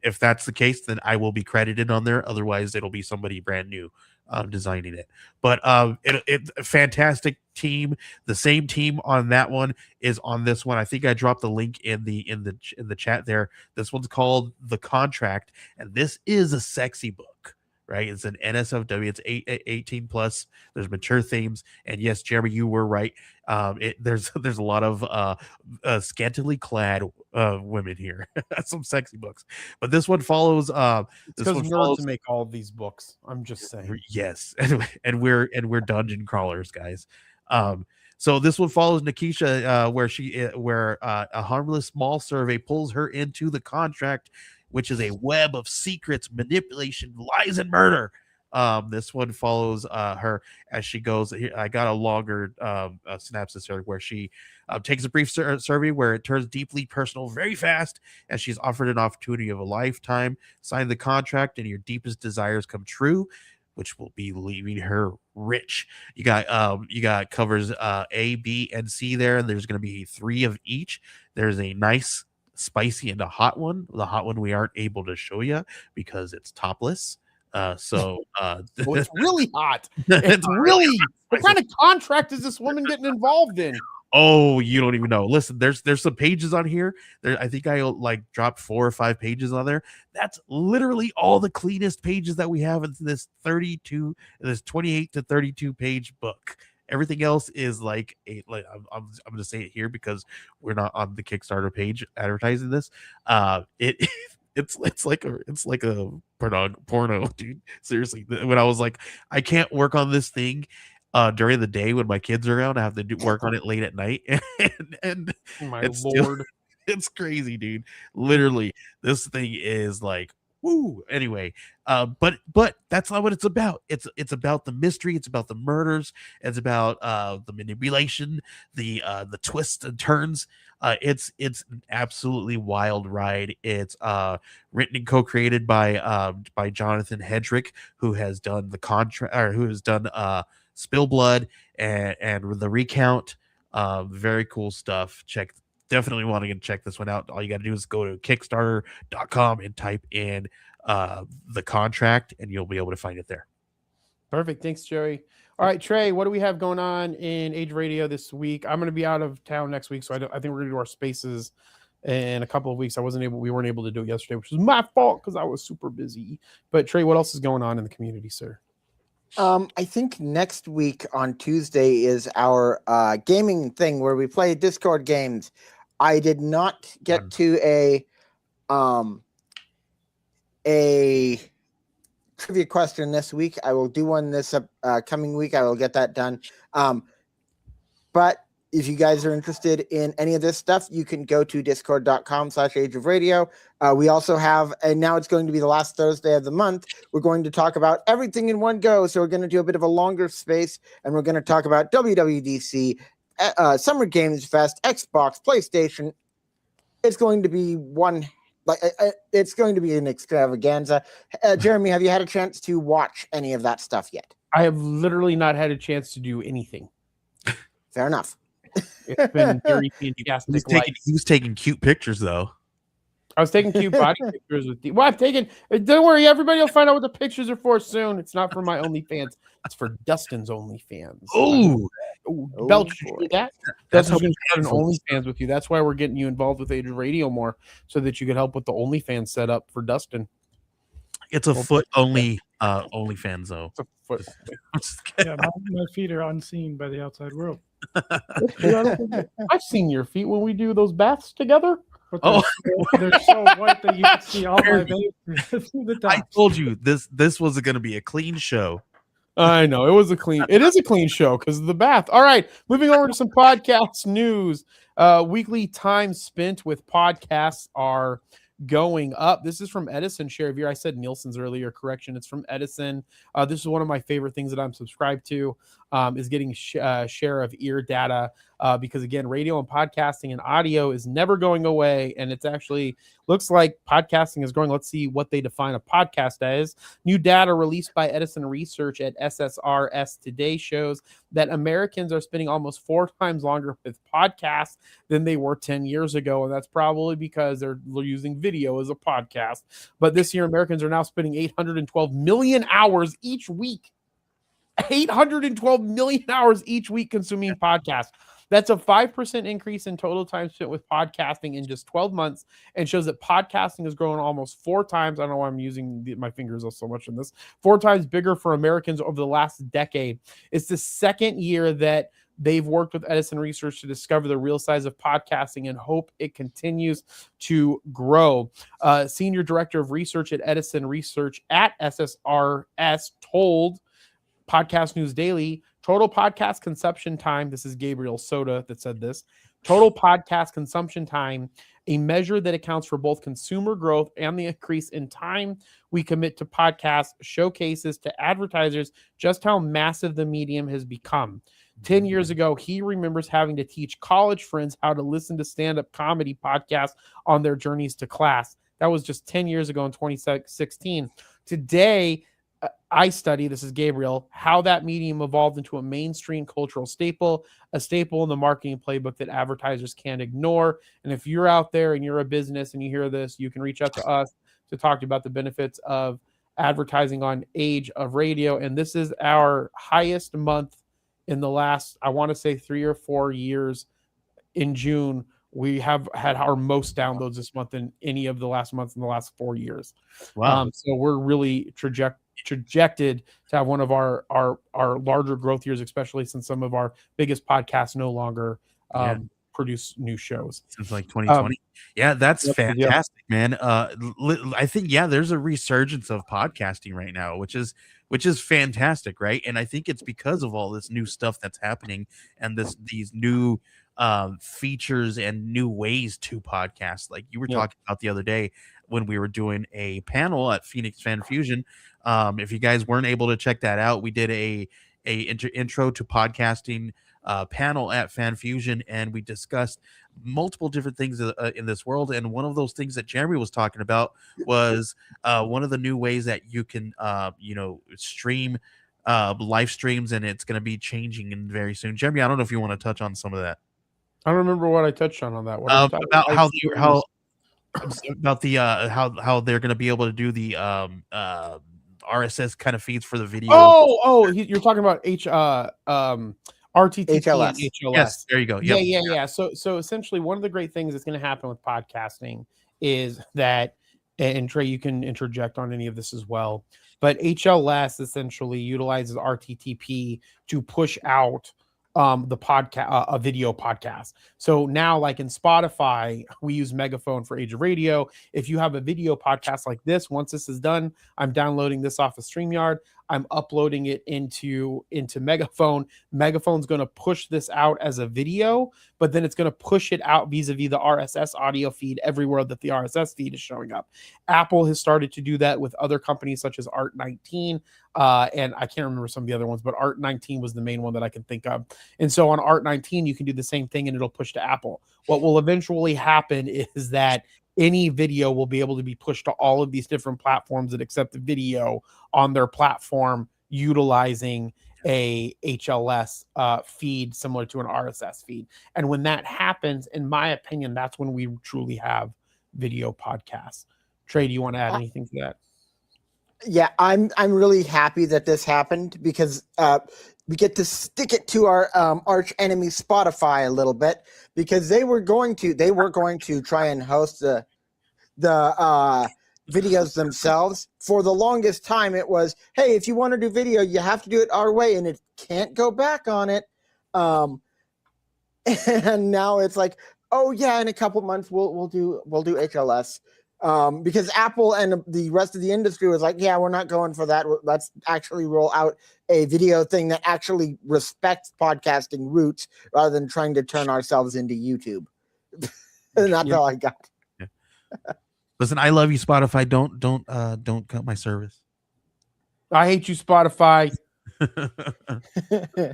if that's the case, then I will be credited on there. Otherwise, it'll be somebody brand new designing it. But it's a fantastic team. The same team on that one is on this one. I think I dropped the link in the chat there. This one's called The Contract, and this is a sexy book, right? It's an NSFW. It's 18 plus. There's mature themes, and yes, Jeremy, you were right. There's a lot of scantily clad women here. Some sexy books, but this one follows. Because nerds make all of these books. I'm just saying. Yes, and we're dungeon crawlers, guys. So this one follows Nikisha, where a harmless mall survey pulls her into the contract, which is a web of secrets, manipulation, lies, and murder. This one follows her as she goes. I got a longer synopsis here, where she takes a brief survey where it turns deeply personal very fast, and she's offered an opportunity of a lifetime. Sign the contract, and your deepest desires come true, which will be leaving her rich. You got covers A, B, and C there, and there's going to be 3 of each. There's a nice, spicy, and a hot one. The hot one we aren't able to show you because it's topless. So it's really hot. It's really what kind of contract is this woman getting involved in? Oh, you don't even know. Listen, there's some pages on here. I think I dropped 4 or 5 pages on there. That's literally all the cleanest pages that we have in this 28 to 32 page book. Everything else is I'm going to say it here because we're not on the Kickstarter page advertising this. It's like a porno, dude. Seriously, when I was like, I can't work on this thing during the day when my kids are around. I have to work on it late at night, and My it's lord. it's crazy, dude. Literally, this thing is like, woo. Anyway, but that's not what it's about. It's about the mystery. It's about the murders. It's about the manipulation, the twists and turns. It's an absolutely wild ride. It's written and co-created by Jonathan Hedrick, who has done the contract, or who has done Spill Blood and the Recount. Very cool stuff. Definitely want to check this one out. All you got to do is go to Kickstarter.com and type in The Contract, and you'll be able to find it there. Perfect. Thanks, Joey. All right, Trey, what do we have going on in Age Radio this week? I'm going to be out of town next week, so I think we're going to do our spaces in a couple of weeks. We weren't able to do it yesterday, which is my fault because I was super busy. But Trey, what else is going on in the community, sir? I think next week on Tuesday is our gaming thing where we play Discord games. I did not get to a trivia question this week. I will do one this coming week. I will get that done. But if you guys are interested in any of this stuff, you can go to discord.com/ageofradio. We also have, and now it's going to be the last Thursday of the month, we're going to talk about everything in one go. So we're going to do a bit of a longer space, and we're going to talk about WWDC, Summer Games Fest, Xbox, PlayStation. It's going to be it's going to be an extravaganza. Jeremy, have you had a chance to watch any of that stuff yet? I have literally not had a chance to do anything. Fair enough. It's been very fantastic. He was taking cute pictures though. I was taking cute body pictures with you. Well, I've taken. Don't worry, everybody will find out what the pictures are for soon. It's not for my OnlyFans. It's for Dustin's OnlyFans. Oh, Belch, you do that? That's Dustin's going to start an OnlyFans with you. That's why we're getting you involved with Age of Radio more, so that you could help with the OnlyFans setup for Dustin. it's a foot only OnlyFans though. It's a foot. Yeah, my feet are unseen by the outside world. I've seen your feet when we do those baths together. But they're so white that you can see all my veins through the top. I told you this was going to be a clean show. I know it is a clean show because of the bath. All right, moving over to some podcast news. Weekly time spent with podcasts are going up. This is from Edison share of year. I said Nielsen's earlier. Correction, it's from Edison. This is one of my favorite things that I'm subscribed to, is getting share of ear data, because again, radio and podcasting and audio is never going away, and it's actually looks like podcasting is growing. Let's see what they define a podcast as. New data released by Edison Research at SSRS today shows that Americans are spending almost 4 times longer with podcasts than they were 10 years ago, and that's probably because they're using video as a podcast. But this year, Americans are now spending 812 million hours each week. 812 million hours each week consuming podcasts. That's a 5% increase in total time spent with podcasting in just 12 months, and shows that podcasting has grown almost 4 times. I don't know why I'm using my fingers so much in this. 4 times bigger for Americans over the last decade. It's the second year that they've worked with Edison Research to discover the real size of podcasting and hope it continues to grow. Senior Director of Research at Edison Research at SSRS told Podcast News Daily, total podcast consumption time, this is Gabriel Soda that said this, total podcast consumption time, a measure that accounts for both consumer growth and the increase in time we commit to podcasts, showcases to advertisers just how massive the medium has become. 10 years ago, he remembers having to teach college friends how to listen to stand-up comedy podcasts on their journeys to class. That was just 10 years ago in 2016. Today, I study, this is Gabriel, how that medium evolved into a mainstream cultural staple, a staple in the marketing playbook that advertisers can't ignore. And if you're out there and you're a business and you hear this, you can reach out to us to talk about the benefits of advertising on Age of Radio. And this is our highest month in the last, I want to say 3 or 4 years. In June, we have had our most downloads this month than any of the last months in the last 4 years. Wow. So we're really trajected to have one of our larger growth years, especially since some of our biggest podcasts no longer produce new shows since like 2020. Yeah, that's fantastic, man. I think there's a resurgence of podcasting right now, which is fantastic, right? And I think it's because of all this new stuff that's happening and these new features and new ways to podcast. Like you were talking about the other day when we were doing a panel at Phoenix Fan Fusion. If you guys weren't able to check that out, we did a intro to podcasting panel at Fan Fusion, and we discussed multiple different things in this world. And one of those things that Jeremy was talking about was one of the new ways that you can stream live streams, and it's going to be changing in very soon. Jeremy, I don't know if you want to touch on some of that. I don't remember what I touched on that. About how they're going to be able to do the RSS kind of feeds for the video. You're talking about RTTP HLS. and HLS. Yes, there you go. Yep. Yeah. So essentially, one of the great things that's going to happen with podcasting is that, and Trey, you can interject on any of this as well, but HLS essentially utilizes RTTP to push out the podcast, a video podcast. So now, like in Spotify, we use Megaphone for Age of Radio. If you have a video podcast like this, once this is done, I'm downloading this off of StreamYard. I'm uploading it into Megaphone. Megaphone's going to push this out as a video, but then it's going to push it out vis-a-vis the RSS audio feed everywhere that the RSS feed is showing up. Apple has started to do that with other companies such as Art19, and I can't remember some of the other ones, but Art19 was the main one that I can think of. And so on Art19, you can do the same thing and it'll push to Apple. What will eventually happen is that any video will be able to be pushed to all of these different platforms that accept the video on their platform utilizing a HLS feed similar to an RSS feed. And when that happens, in my opinion, that's when we truly have video podcasts. Trey, do you want to add anything to that? Yeah, I'm really happy that this happened because we get to stick it to our arch enemy Spotify a little bit, because they were going to try and host the videos themselves. For the longest time it was, hey, if you want to do video, you have to do it our way and it can't go back on it. And now it's like, oh yeah, in a couple months we'll do HLS. Because Apple and the rest of the industry was like, yeah, we're not going for that. Let's actually roll out a video thing that actually respects podcasting roots rather than trying to turn ourselves into YouTube. And that's all I got. Yeah. Listen, I love you, Spotify. Don't cut my service. I hate you, Spotify.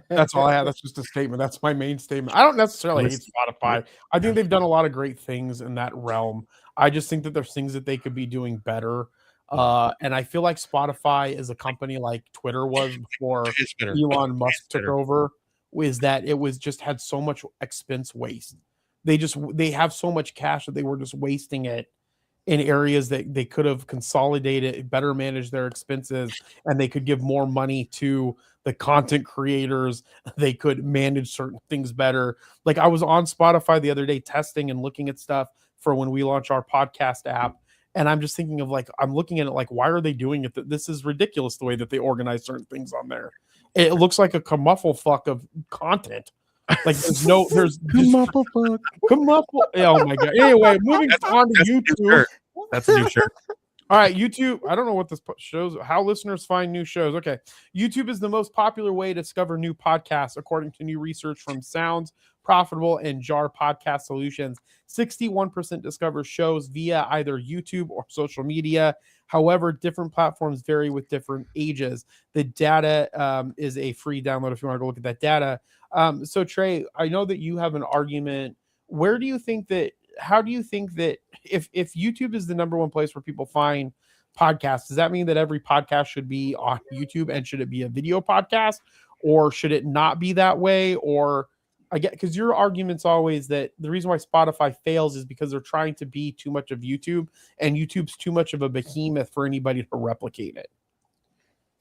That's all I have. That's just a statement. That's my main statement. I don't necessarily hate Spotify. I think they've done a lot of great things in that realm. I just think that there's things that they could be doing better. And I feel like Spotify is a company like Twitter was before Elon Musk took over, is that it was just had so much expense waste. They have so much cash that they were just wasting it in areas that they could have consolidated, better manage their expenses, and they could give more money to the content creators. They could manage certain things better. Like I was on Spotify the other day testing and looking at stuff for when we launch our podcast app. And I'm just thinking of like, I'm looking at it like, why are they doing it? This is ridiculous the way that they organize certain things on there. It looks like a kermuffle fuck of content. Like there's kermuffle fuck. Kermuffle. Oh my God. Anyway, moving on to YouTube. That's a new shirt. All right, YouTube. I don't know what this shows. How listeners find new shows. Okay. YouTube is the most popular way to discover new podcasts, according to new research from Sounds, Profitable, and Jar Podcast Solutions. 61% discover shows via either YouTube or social media. However, different platforms vary with different ages. The data is a free download if you want to go look at that data. So, Trey, I know that you have an argument. How do you think that if YouTube is the number one place where people find podcasts, does that mean that every podcast should be on YouTube, and should it be a video podcast, or should it not be that way? Or I get, because your argument's always that the reason why Spotify fails is because they're trying to be too much of YouTube, and YouTube's too much of a behemoth for anybody to replicate it.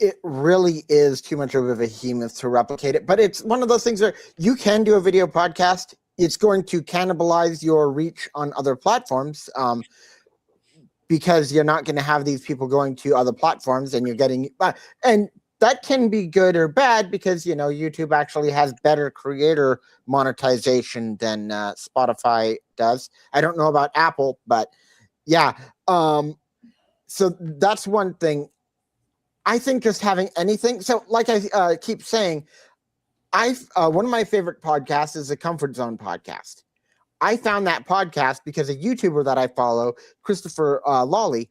It really is too much of a behemoth to replicate it, but it's one of those things where you can do a video podcast. It's going to cannibalize your reach on other platforms, because you're not going to have these people going to other platforms, and you're getting, and that can be good or bad, because, you know, YouTube actually has better creator monetization than Spotify does. I don't know about Apple, but yeah. So that's one thing. I think just having anything. So like I keep saying, one of my favorite podcasts is the Comfort Zone podcast. I found that podcast because a YouTuber that I follow, Christopher Lawley,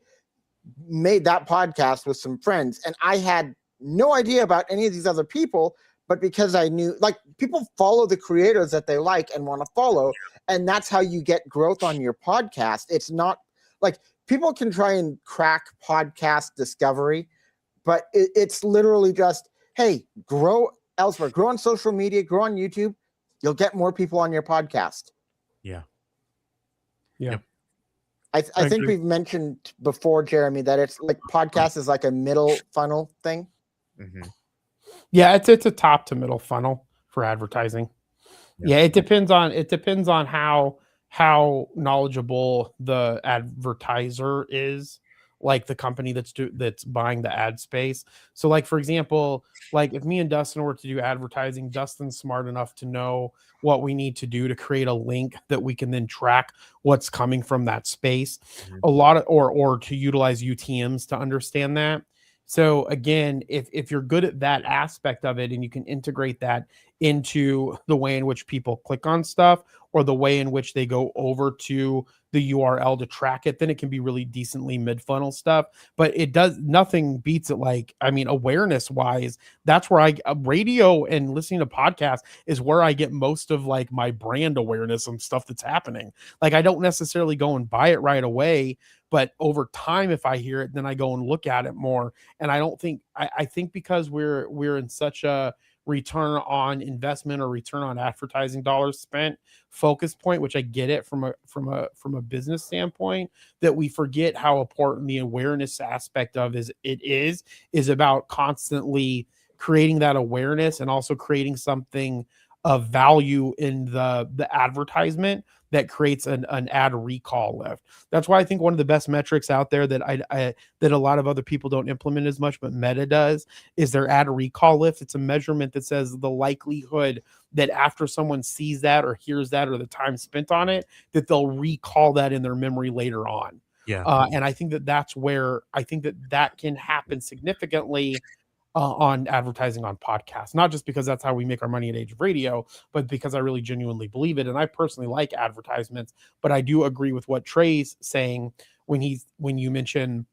made that podcast with some friends, and I had no idea about any of these other people, but because I knew, like, people follow the creators that they like and want to follow, and that's how you get growth on your podcast. It's not like people can try and crack podcast discovery, but it's literally just, hey, grow elsewhere, grow on social media, grow on YouTube. You'll get more people on your podcast. Yeah. Yeah. Yep. I think we've mentioned before, Jeremy, that it's like podcast is like a middle funnel thing. Mm-hmm. Yeah, it's a top to middle funnel for advertising. Yeah, it depends on how knowledgeable the advertiser is, like the company that's buying the ad space. So like, for example, like if me and Dustin were to do advertising, Dustin's smart enough to know what we need to do to create a link that we can then track what's coming from that space. Mm-hmm. A lot of, or to utilize UTMs to understand that. So again, if you're good at that aspect of it and you can integrate that into the way in which people click on stuff or the way in which they go over to the URL to track it, then it can be really decently mid-funnel stuff. But it does, nothing beats it. Like, I mean, awareness wise, that's where radio and listening to podcasts is where I get most of like my brand awareness and stuff that's happening. Like, I don't necessarily go and buy it right away, but over time, if I hear it, then I go and look at it more. And I don't think, I think because we're in such a return on investment or return on advertising dollars spent focus point, which I get it from a business standpoint, that we forget how important the awareness aspect of is about constantly creating that awareness and also creating something of value in the advertisement that creates an ad recall lift. That's why I think one of the best metrics out there that that a lot of other people don't implement as much, but Meta does, is their ad recall lift. It's a measurement that says the likelihood that after someone sees that or hears that or the time spent on it, that they'll recall that in their memory later on. Yeah. And I think that's where I think that can happen significantly on advertising on podcasts, not just because that's how we make our money at Age of Radio, but because I really genuinely believe it. And I personally like advertisements, but I do agree with what Trey's saying when you mention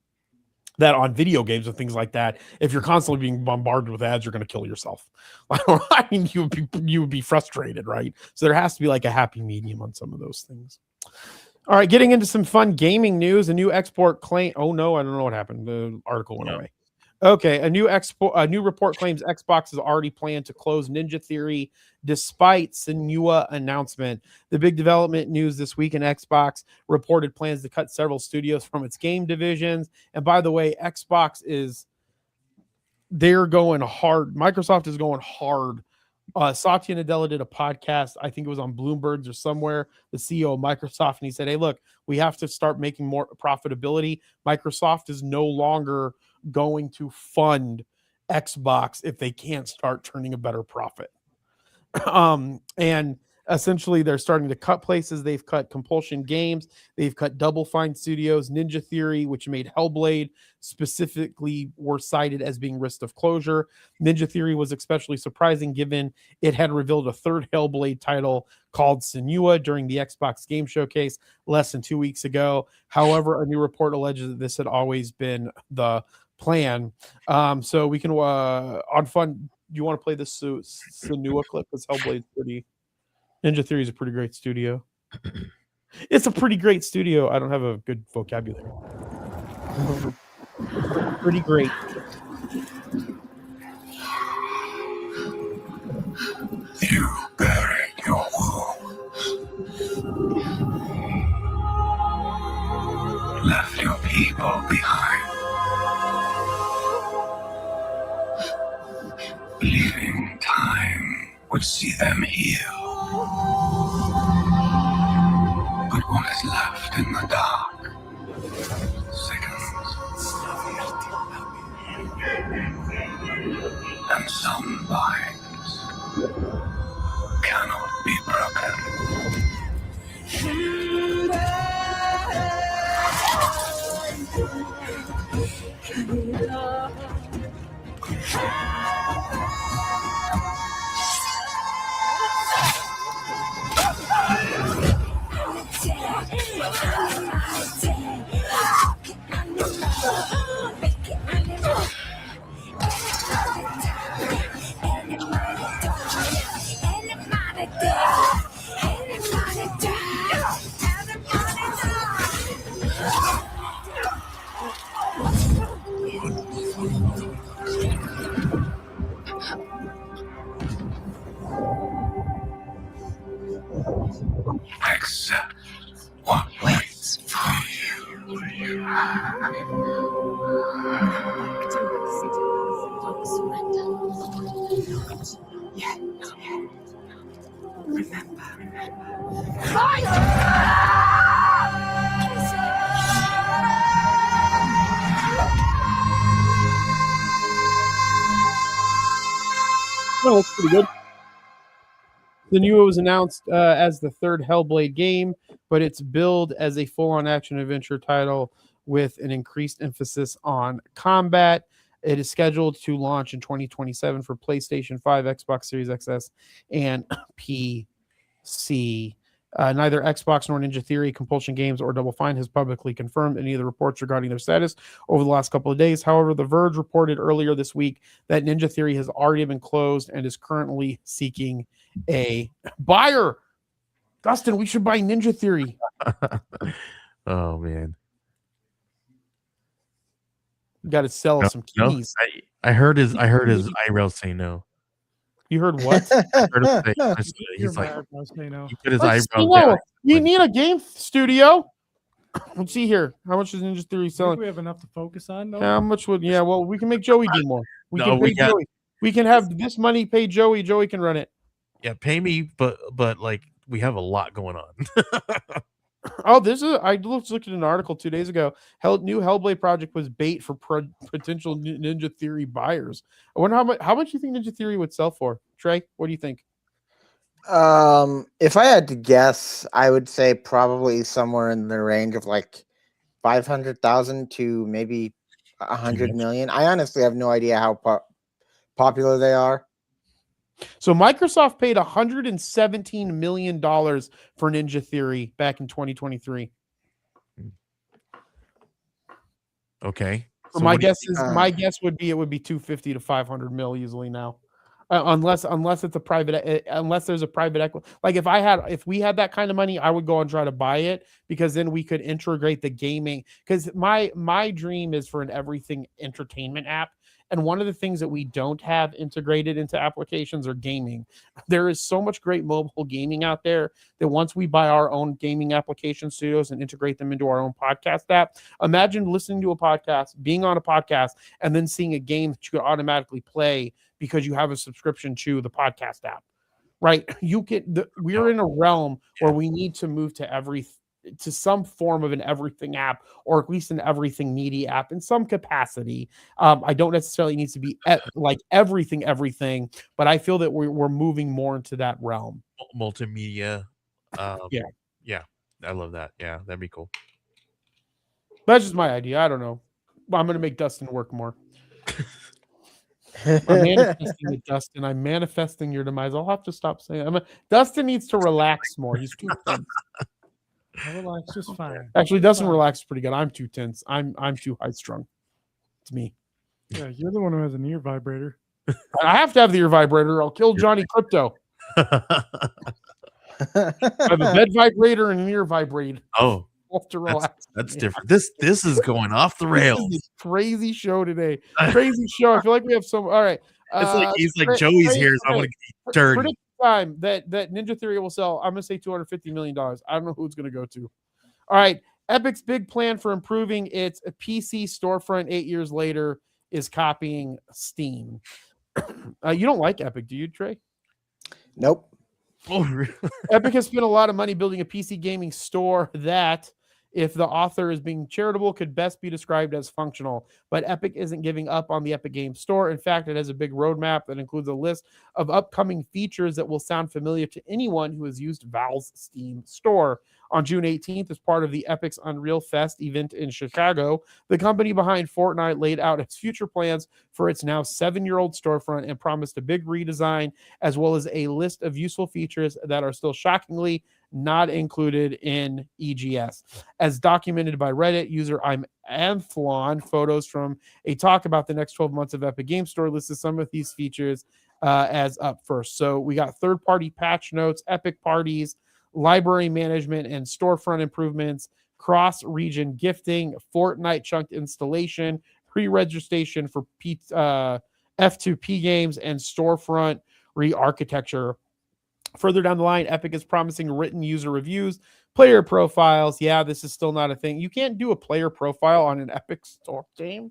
that on video games and things like that, if you're constantly being bombarded with ads, you're going to kill yourself. I mean, you would be frustrated, right? So there has to be like a happy medium on some of those things. All right, getting into some fun gaming news. A new export claim. Oh no, I don't know what happened. The article went away. Okay, a new report claims Xbox has already planned to close Ninja Theory despite Senua announcement. The big development news this week in Xbox reported plans to cut several studios from its game divisions. And by the way, they're going hard. Microsoft is going hard. Satya Nadella did a podcast, I think it was on Bloomberg or somewhere, the CEO of Microsoft, and he said, hey, look, we have to start making more profitability. Microsoft is no longer going to fund Xbox if they can't start turning a better profit. And essentially they're starting to cut places. They've cut Compulsion Games. They've cut Double Fine Studios. Ninja Theory, which made Hellblade, specifically were cited as being risk of closure. Ninja Theory was especially surprising given it had revealed a third Hellblade title called Senua during the Xbox Game Showcase less than 2 weeks ago. However, a new report alleges that this had always been the plan. So we can on fun. Do you want to play this Senua clip? Because Hellblade's Ninja Theory is a pretty great studio. It's a pretty great studio. I don't have a good vocabulary. Pretty great. You buried your wounds, left your people behind, believing time would see them heal. But what is left in the dark sickens, and some binds cannot be broken. Accept what waits for you. Well, that's pretty good. Senua was announced as the third Hellblade game, but it's billed as a full-on action adventure title with an increased emphasis on combat. It is scheduled to launch in 2027 for PlayStation 5, Xbox Series XS, and PC. Neither Xbox nor Ninja Theory, Compulsion Games, or Double Fine has publicly confirmed any of the reports regarding their status over the last couple of days. However, The Verge reported earlier this week that Ninja Theory has already been closed and is currently seeking a buyer. Dustin, we should buy Ninja Theory. Oh man, Got to sell some keys. I heard his eyebrows say no. You heard what? I heard him say, Your he's like, eyebrows say no. he put his Let's eyebrows see, down. you need a game studio. Let's see here. How much is Ninja Theory I think selling? we have enough to focus on. No? How much would? Yeah, well, we can make Joey do more. We No, can we pay got- Joey. We can have this money pay Joey. Joey can run it. Yeah, pay me, but like we have a lot going on. Oh, this is. I looked at an article 2 days ago. New Hellblade project was bait for potential Ninja Theory buyers. I wonder how much you think Ninja Theory would sell for. Trey, what do you think? If I had to guess, I would say probably somewhere in the range of like 500,000 to maybe 100 million. I honestly have no idea how popular they are. So Microsoft paid $117 million for Ninja Theory back in 2023. Okay. So my guess would be it would be 250 to 500 mil easily now. Unless it's a private, unless there's a private equity. Like if we had that kind of money, I would go and try to buy it, because then we could integrate the gaming. Because my dream is for an everything entertainment app. And one of the things that we don't have integrated into applications are gaming. There is so much great mobile gaming out there that once we buy our own gaming application studios and integrate them into our own podcast app, imagine listening to a podcast, being on a podcast, and then seeing a game that you could automatically play because you have a subscription to the podcast app, right? We're in a realm where we need to move to some form of an everything app, or at least an everything media app in some capacity. I don't necessarily need to be like everything, but I feel that we're moving more into that realm. Multimedia. Yeah. I love that. Yeah, that'd be cool. That's just my idea. I don't know. I'm going to make Dustin work more. I'm manifesting it, Dustin. I'm manifesting your demise. I'll have to stop saying Dustin needs to relax more. He's too tense. I relax just fine. Actually, Dustin relaxes pretty good. I'm too tense. I'm too high strung. It's me. Yeah, you're the one who has an ear vibrator. I have to have the ear vibrator. I'll kill Johnny Crypto. I have a bed vibrator and an ear vibrator. Oh, to relax. That's different. This is going off the rails. This is a crazy show today. Crazy show. I feel like we have some. All right. It's like he's like Joey's here, so I want to get dirty. Predict time that Ninja Theory will sell. I'm gonna say $250 million. I don't know who it's gonna go to. All right. Epic's big plan for improving its PC storefront 8 years later is copying Steam. You don't like Epic, do you, Trey? Nope. Oh, really? Epic has spent a lot of money building a PC gaming store that, if the author is being charitable, could best be described as functional. But Epic isn't giving up on the Epic Games Store. In fact, it has a big roadmap that includes a list of upcoming features that will sound familiar to anyone who has used Valve's Steam Store. On June 18th, as part of the Epic's Unreal Fest event in Chicago, the company behind Fortnite laid out its future plans for its now 7-year-old storefront and promised a big redesign, as well as a list of useful features that are still shockingly not included in EGS. As documented by Reddit user I'm Amphlon, photos from a talk about the next 12 months of Epic Games Store listed some of these features as up first. So we got third-party patch notes, Epic parties, library management and storefront improvements, cross-region gifting, Fortnite chunked installation, pre-registration for F2P games, and storefront re-architecture. Further down the line, Epic is promising written user reviews, player profiles. Yeah, this is still not a thing. You can't do a player profile on an Epic Store game.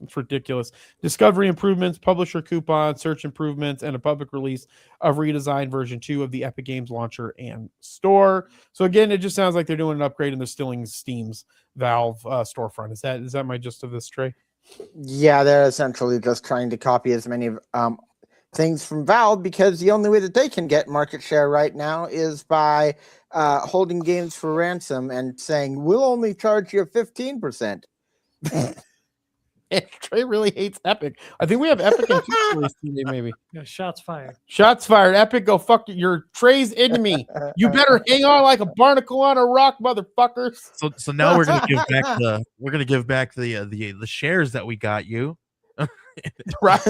It's ridiculous. Discovery improvements, publisher coupons, search improvements, and a public release of redesigned version 2 of the Epic Games launcher and store. So again, it just sounds like they're doing an upgrade and they're stealing Steam's Valve storefront. Is that my gist of this, Trey? Yeah, they're essentially just trying to copy as many things from Valve, because the only way that they can get market share right now is by holding games for ransom and saying, we'll only charge you 15%. Trey really hates Epic. I think we have Epic and two stories today, maybe. Yeah, shots fired. Shots fired. Epic, go fuck it. You're Trey's enemy. You better hang on like a barnacle on a rock, motherfuckers. So now we're gonna give back the shares that we got you. Right.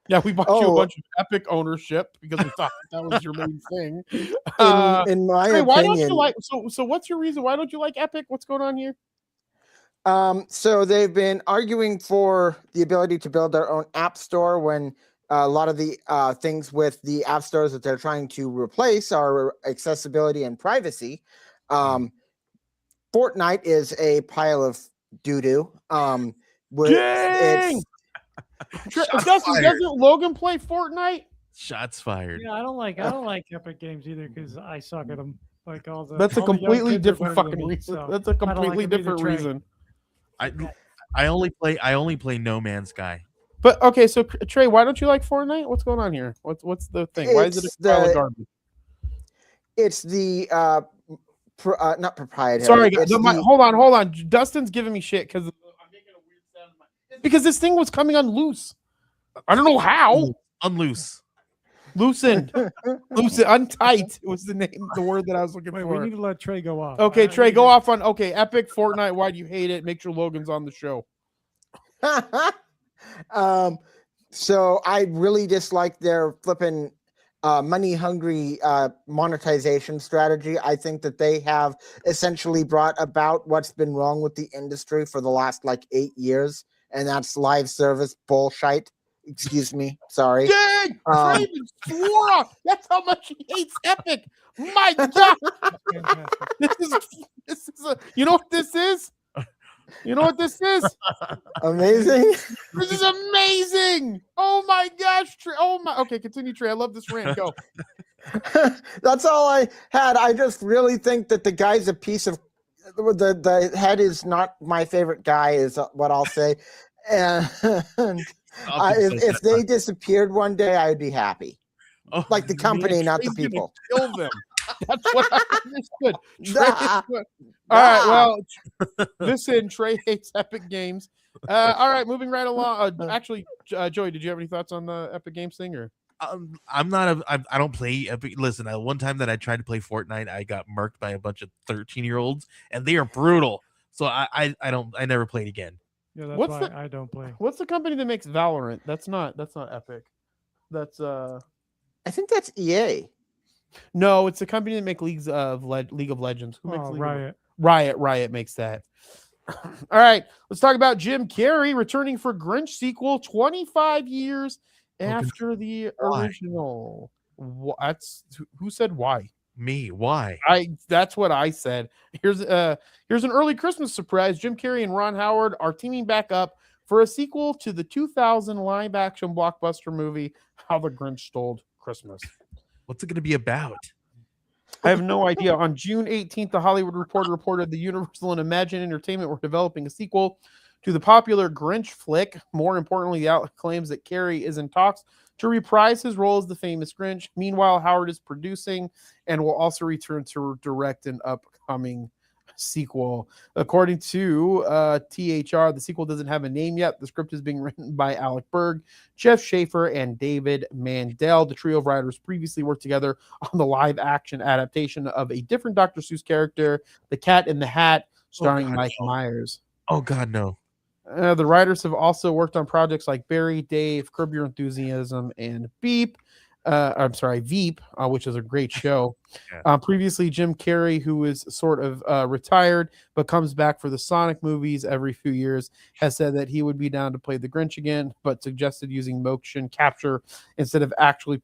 Yeah, we bought you a bunch of Epic ownership because we thought that was your main thing. In my Trey, opinion, why don't you like so what's your reason? Why don't you like Epic? What's going on here? So they've been arguing for the ability to build their own app store when a lot of the things with the app stores that they're trying to replace are accessibility and privacy. Fortnite is a pile of doo-doo. Dang! Doesn't Logan play Fortnite? Shots fired. Yeah, I don't like Epic Games either because I suck at them. Like all the. That's a all the young completely kids are different better than fucking me, reason. so That's a I don't like completely them either, different Trey. reason. I only play No Man's Sky. But okay, so Trey, why don't you like Fortnite? What's going on here? What's the thing? Why is it a pile of garbage? It's the not proprietary. Sorry, guys. It's Hold on. Dustin's giving me shit because I'm making a weird sound. Because this thing was coming unloose. I don't know how. Unloose. Loosened. Untight was the word that I was looking Wait, for. we need to let Trey go off. Okay, Trey, go off on Epic, Fortnite. Why do you hate it? Make sure Logan's on the show. So I really dislike their flipping money hungry monetization strategy. I think that they have essentially brought about what's been wrong with the industry for the last 8 years, and that's live service bullshit. Excuse me, sorry. Dang! Craven swore off. That's how much he hates Epic. My God, this is you know what this is? You know what this is? Amazing. This is amazing. Oh my gosh, Trey. Okay, continue, Trey. I love this rant. Go. That's all I had. I just really think that the guy's a piece of the head is not my favorite guy, is what I'll say. And if they disappeared one day, I'd be happy. Oh, Like the company, not the people. Kill them. That's what I understood. All right, well, listen, Trey hates Epic Games. All right, moving right along. Actually, Joey, did you have any thoughts on the Epic Games thing, or? I don't play Epic. Listen, one time that I tried to play Fortnite, I got murked by a bunch of 13-year-olds, and they are brutal. So I never played again. Yeah, that's why I don't play. What's the company that makes Valorant? That's not Epic. That's I think that's EA. No, it's a company that makes League of Legends. Who makes Riot. Riot makes that. All right, let's talk about Jim Carrey returning for Grinch sequel 25 years after the original. Who said why? Me. Why? That's what I said. Here's an early Christmas surprise. Jim Carrey and Ron Howard are teaming back up for a sequel to the 2000 live action blockbuster movie How the Grinch Stole Christmas. What's it going to be about? I have no idea. On June 18th, the Hollywood Reporter reported the Universal and Imagine Entertainment were developing a sequel to the popular Grinch flick. More importantly, the outlet claims that Carrey is in talks to reprise his role as the famous Grinch. Meanwhile, Howard is producing and will also return to direct an upcoming sequel. According to THR, the sequel doesn't have a name yet. The script is being written by Alec Berg, Jeff Schaefer, and David Mandel. The trio of writers previously worked together on the live-action adaptation of a different Dr. Seuss character, The Cat in the Hat, starring Mike Myers. Oh, God, no. The writers have also worked on projects like Barry, Dave, Curb Your Enthusiasm, and Veep, which is a great show. Yeah. Previously, Jim Carrey, who is sort of retired but comes back for the Sonic movies every few years, has said that he would be down to play the Grinch again, but suggested using motion capture instead of actually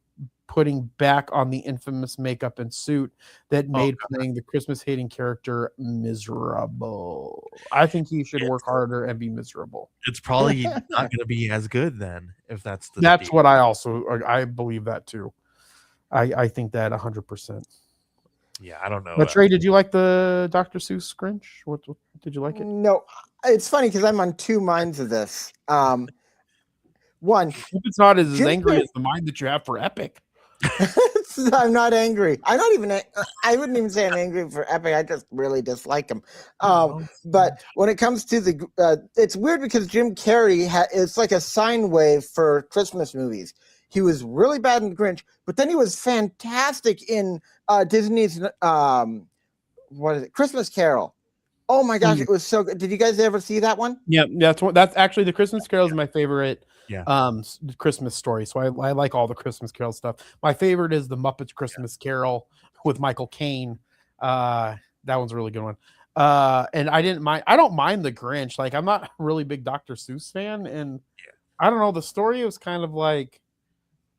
putting back on the infamous makeup and suit that made playing the Christmas-hating character miserable. I think he should work harder and be miserable. It's probably not going to be as good then, if that's the That's what I believe that too. I think that 100%. Yeah, I don't know. But Trey, did you like the Dr. Seuss Grinch? What did you like it? No, it's funny because I'm on two minds of this. One, it's not as angry as the mind that you have for Epic. I'm not angry. I wouldn't even say I'm angry for Epic. I just really dislike him. But when it comes to it's weird because Jim Carrey it's like a sine wave for Christmas movies. He was really bad in The Grinch, but then he was fantastic in Disney's what is it? Christmas Carol. Oh my gosh, it was so good. Did you guys ever see that one? Yeah, that's actually the Christmas Carol is my favorite. Yeah. Christmas story. So I like all the Christmas Carol stuff. My favorite is the Muppets Christmas Carol with Michael Caine. That one's a really good one. And I don't mind the Grinch. Like, I'm not a really big Dr. Seuss fan, and I don't know, the story was kind of like,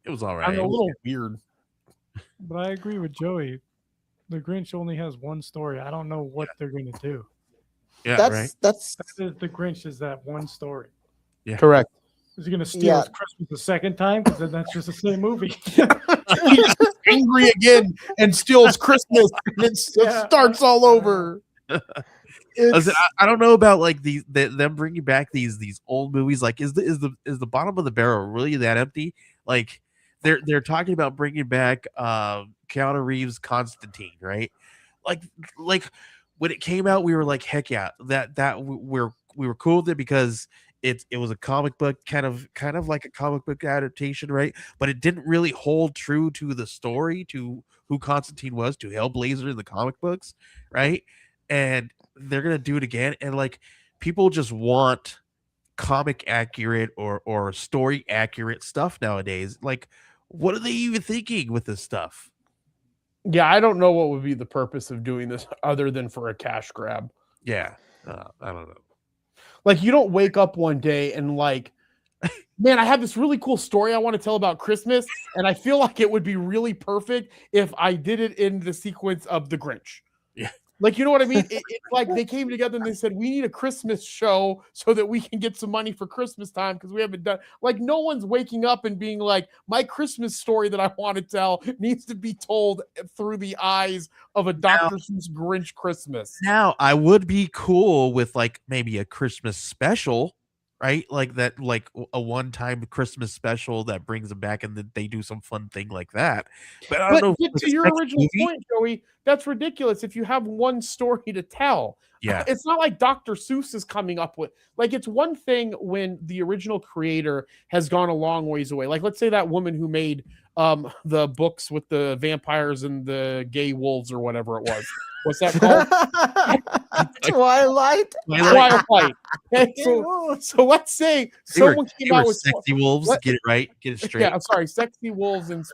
it was all right. A little weird. But I agree with Joey. The Grinch only has one story. I don't know what they're going to do. Yeah, that's The Grinch is that one story. Yeah, correct. Is he going to steal his Christmas the second time? Because then that's just the same movie. He's angry again and steals Christmas, and it starts all over. I don't know about like them bringing back these old movies. Like, is the bottom of the barrel really that empty? Like, they're talking about bringing back Keanu Reeves' Constantine, right? Like when it came out, we were like, heck yeah, that we were cool with it because it was a comic book, kind of like a comic book adaptation, right? But it didn't really hold true to the story, to who Constantine was, to Hellblazer in the comic books, right? And they're gonna do it again, and like, people just want comic accurate or story accurate stuff nowadays. Like, what are they even thinking with this stuff? Yeah, I don't know what would be the purpose of doing this other than for a cash grab. Yeah, I don't know. Like, you don't wake up one day and like, man, I have this really cool story I want to tell about Christmas, and I feel like it would be really perfect if I did it in the sequence of The Grinch. Yeah. Like, you know what I mean? It's like they came together and they said, we need a Christmas show so that we can get some money for Christmas time because we haven't done. Like, no one's waking up and being like, my Christmas story that I want to tell needs to be told through the eyes of a Dr. Seuss Grinch Christmas. Now, I would be cool with like maybe a Christmas special, right? Like that, like a one-time Christmas special that brings them back and then they do some fun thing like that. But I don't know. But to your original point, Joey, that's ridiculous if you have one story to tell. Yeah. It's not like Dr. Seuss is coming up with, like, it's one thing when the original creator has gone a long ways away. Like, let's say that woman who made the books with the vampires and the gay wolves or whatever it was. What's that called? Twilight. Okay, so let's say someone came out with sexy wolves. Get it right. Get it straight. Yeah, I'm sorry, sexy wolves and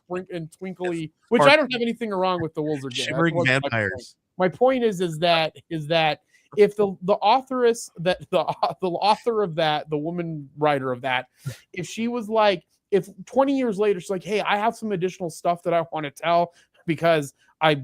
twinkly, which I don't have anything wrong with the wolves are gay. Shimmering vampires. My point is that if the authoress that the author of that, the woman writer of that, if she was like, if 20 years later she's like, hey, I have some additional stuff that I want to tell because I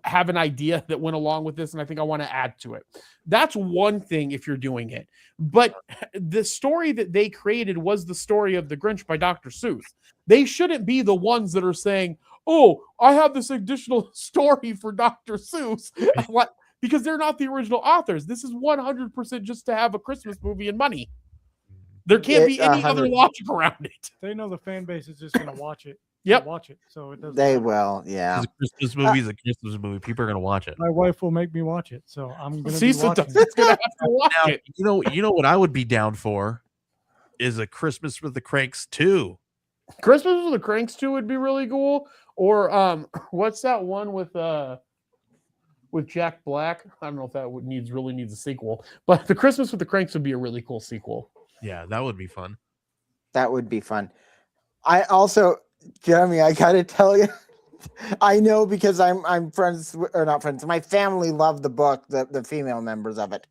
have an idea that went along with this and I think I want to add to it. That's one thing if you're doing it. But the story that they created was the story of The Grinch by Dr. Seuss. They shouldn't be the ones that are saying, oh, I have this additional story for Dr. Seuss. What? Because they're not the original authors. This is 100% just to have a Christmas movie and money. There can't be any other logic around it. They know the fan base is just going to watch it. Yep. Watch it. So it doesn't. They matter. will. Yeah. A Christmas movie is a Christmas movie. People are gonna watch it. My wife will make me watch it, so I'm gonna See, be watching it. it's gonna have to watch Now, it. you know what I would be down for is a Christmas with the Cranks 2. Christmas with the Cranks 2 would be really cool. Or what's that one with Jack Black? I don't know if that really needs a sequel, but the Christmas with the Cranks would be a really cool sequel. Yeah, that would be fun. That would be fun. I also, Jeremy, I gotta tell you, I know because I'm friends or not friends. My family loved the book, the female members of it.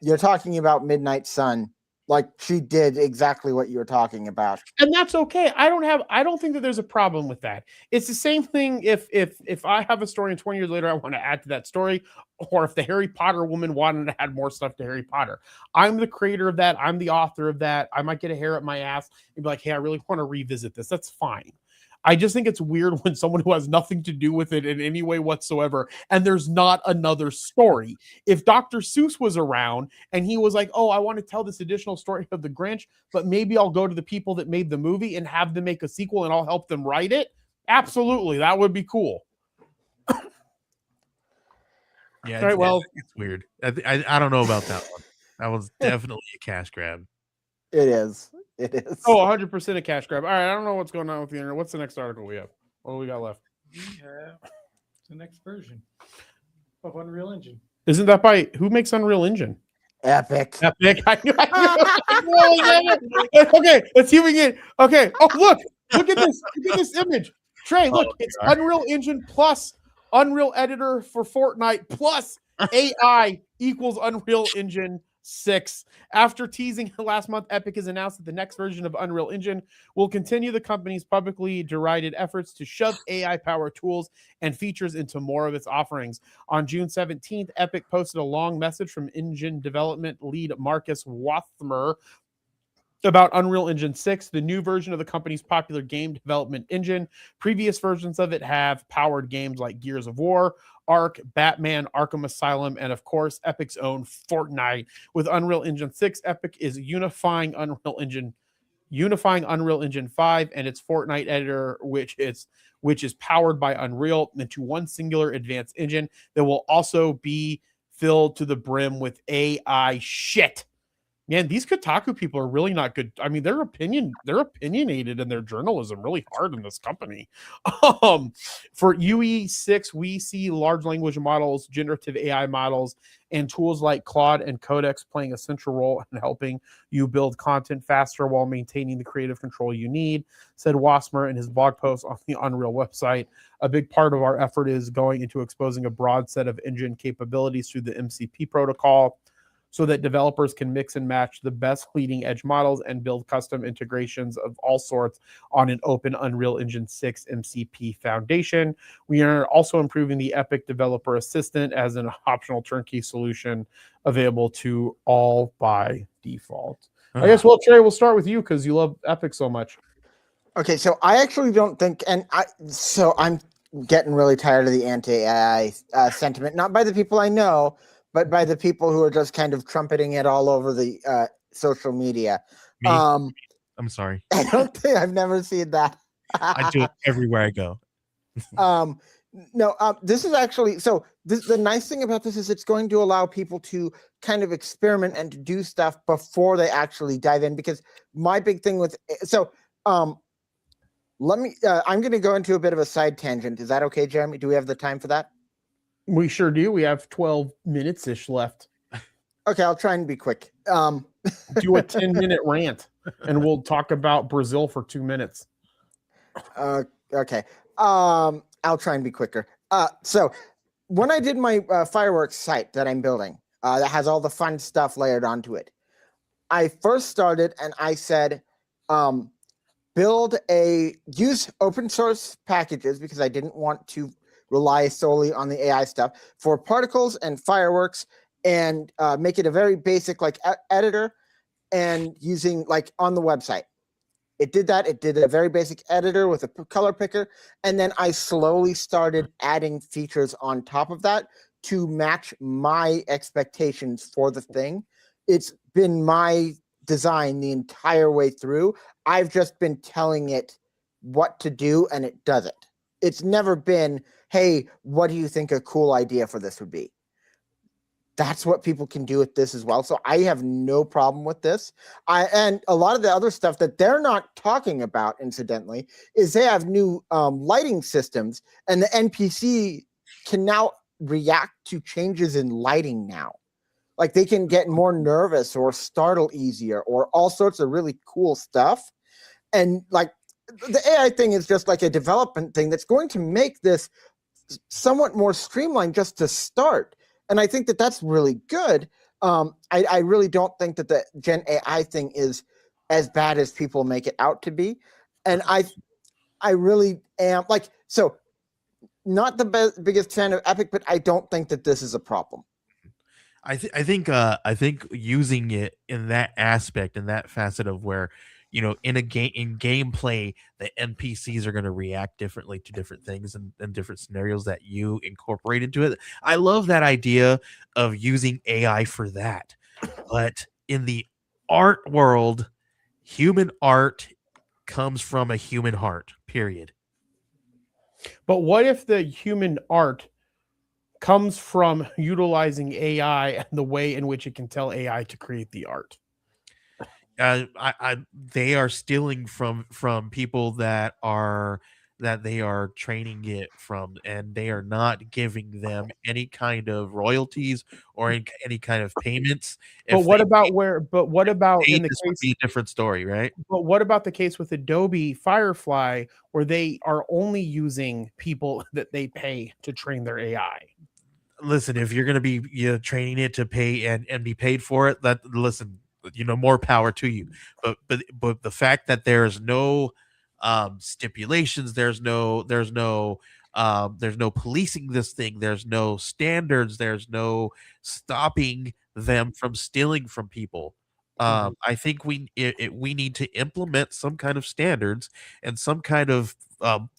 You're talking about Midnight Sun. Like, she did exactly what you were talking about. And that's okay. I don't think that there's a problem with that. It's the same thing if I have a story and 20 years later I want to add to that story, or if the Harry Potter woman wanted to add more stuff to Harry Potter. I'm the creator of that. I'm the author of that. I might get a hair up my ass and be like, hey, I really want to revisit this. That's fine. I just think it's weird when someone who has nothing to do with it in any way whatsoever, and there's not another story. If Dr. Seuss was around and he was like, oh, I want to tell this additional story of the Grinch, but maybe I'll go to the people that made the movie and have them make a sequel and I'll help them write it. Absolutely. That would be cool. Yeah, All right, well, it's weird. I don't know about that one. That was definitely a cash grab. It is. It is. Oh, 100% a cash grab. All right, I don't know what's going on with the internet. What's the next article we have? What do we got left? We have the next version of Unreal Engine. Isn't that by who makes Unreal Engine? Epic. Epic. Okay, let's see if we get. Okay. Oh, look at this. Look at this image. Trey, look, it's Unreal Engine plus Unreal Editor for Fortnite plus AI equals Unreal Engine 6. After teasing last month, Epic has announced that the next version of Unreal Engine will continue the company's publicly derided efforts to shove AI-powered tools and features into more of its offerings. On June 17th, Epic posted a long message from engine development lead Marcus Wathmer about Unreal Engine 6, the new version of the company's popular game development engine. Previous versions of it have powered games like Gears of War, Ark, Batman, Arkham Asylum, and of course, Epic's own Fortnite. With Unreal Engine 6, Epic is unifying Unreal Engine 5 and its Fortnite editor, which is powered by Unreal, into one singular advanced engine that will also be filled to the brim with AI shit. Man, these Kotaku people are really not good. I mean, they're opinionated in their journalism really hard in this company. For UE6, we see large language models, generative AI models, and tools like Claude and Codex playing a central role in helping you build content faster while maintaining the creative control you need, said Wassmer in his blog post on the Unreal website. A big part of our effort is going into exposing a broad set of engine capabilities through the MCP protocol, so that developers can mix and match the best leading edge models and build custom integrations of all sorts on an open Unreal Engine 6 MCP foundation. We are also improving the Epic Developer Assistant as an optional turnkey solution available to all by default. I guess, well, Trey, we'll start with you because you love Epic so much. Okay, so I actually don't think, I'm getting really tired of the anti-AI sentiment, not by the people I know, but by the people who are just kind of trumpeting it all over the social media. Me? I'm sorry. I don't think I've never seen that. I do it everywhere I go. This is actually, the nice thing about this is it's going to allow people to kind of experiment and to do stuff before they actually dive in. Because my big thing with, I'm going to go into a bit of a side tangent. Is that okay, Jeremy? Do we have the time for that? We sure do. We have 12 minutes-ish left. Okay, I'll try and be quick. Do a 10-minute rant, and we'll talk about Brazil for 2 minutes. Okay. I'll try and be quicker. So when I did my fireworks site that I'm building, that has all the fun stuff layered onto it, I first started and I said, use open source packages because I didn't want to rely solely on the AI stuff for particles and fireworks, and make it a very basic editor, and using on the website. It did that. It did a very basic editor with a color picker, and then I slowly started adding features on top of that to match my expectations for the thing. It's been my design the entire way through. I've just been telling it what to do, and it does it. It's never been, hey, what do you think a cool idea for this would be? That's what people can do with this as well. So I have no problem with this. And a lot of the other stuff that they're not talking about, incidentally, is they have new lighting systems, and the NPC can now react to changes in lighting now. Like they can get more nervous or startle easier or all sorts of really cool stuff. And the AI thing is just like a development thing that's going to make this somewhat more streamlined just to start. And I think that that's really good. I really don't think that the Gen AI thing is as bad as people make it out to be. And I really am not the biggest fan of Epic, but I don't think that this is a problem. I think using it in that aspect, in that facet of where in gameplay, the NPCs are going to react differently to different things and different scenarios that you incorporate into it. I love that idea of using AI for that. But in the art world, human art comes from a human heart, period. But what if the human art comes from utilizing AI and the way in which it can tell AI to create the art? They are stealing from people that they are training it from, and they are not giving them any kind of royalties or any kind of payments. But If what they about where? But what about paid, in the this would case? be a different story, right? But what about the case with Adobe Firefly, where they are only using people that they pay to train their AI? Listen, if you're going to be training it to pay and be paid for it, listen, more power to you. But the fact that there's no stipulations, there's no policing this thing, there's no standards, there's no stopping them from stealing from people. I think we need to implement some kind of standards and some kind of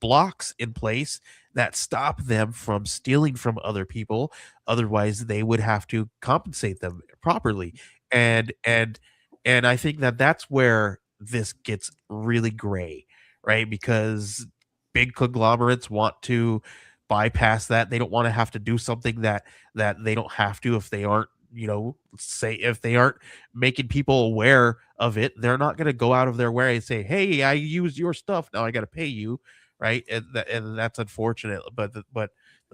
blocks in place that stop them from stealing from other people. Otherwise, they would have to compensate them properly. And I think that that's where this gets really gray, right? Because big conglomerates want to bypass that. They don't want to have to do something that they don't have to if they aren't, say if they aren't making people aware of it. They're not going to go out of their way and say, "Hey, I used your stuff. Now I got to pay you." Right? And that's unfortunate. But the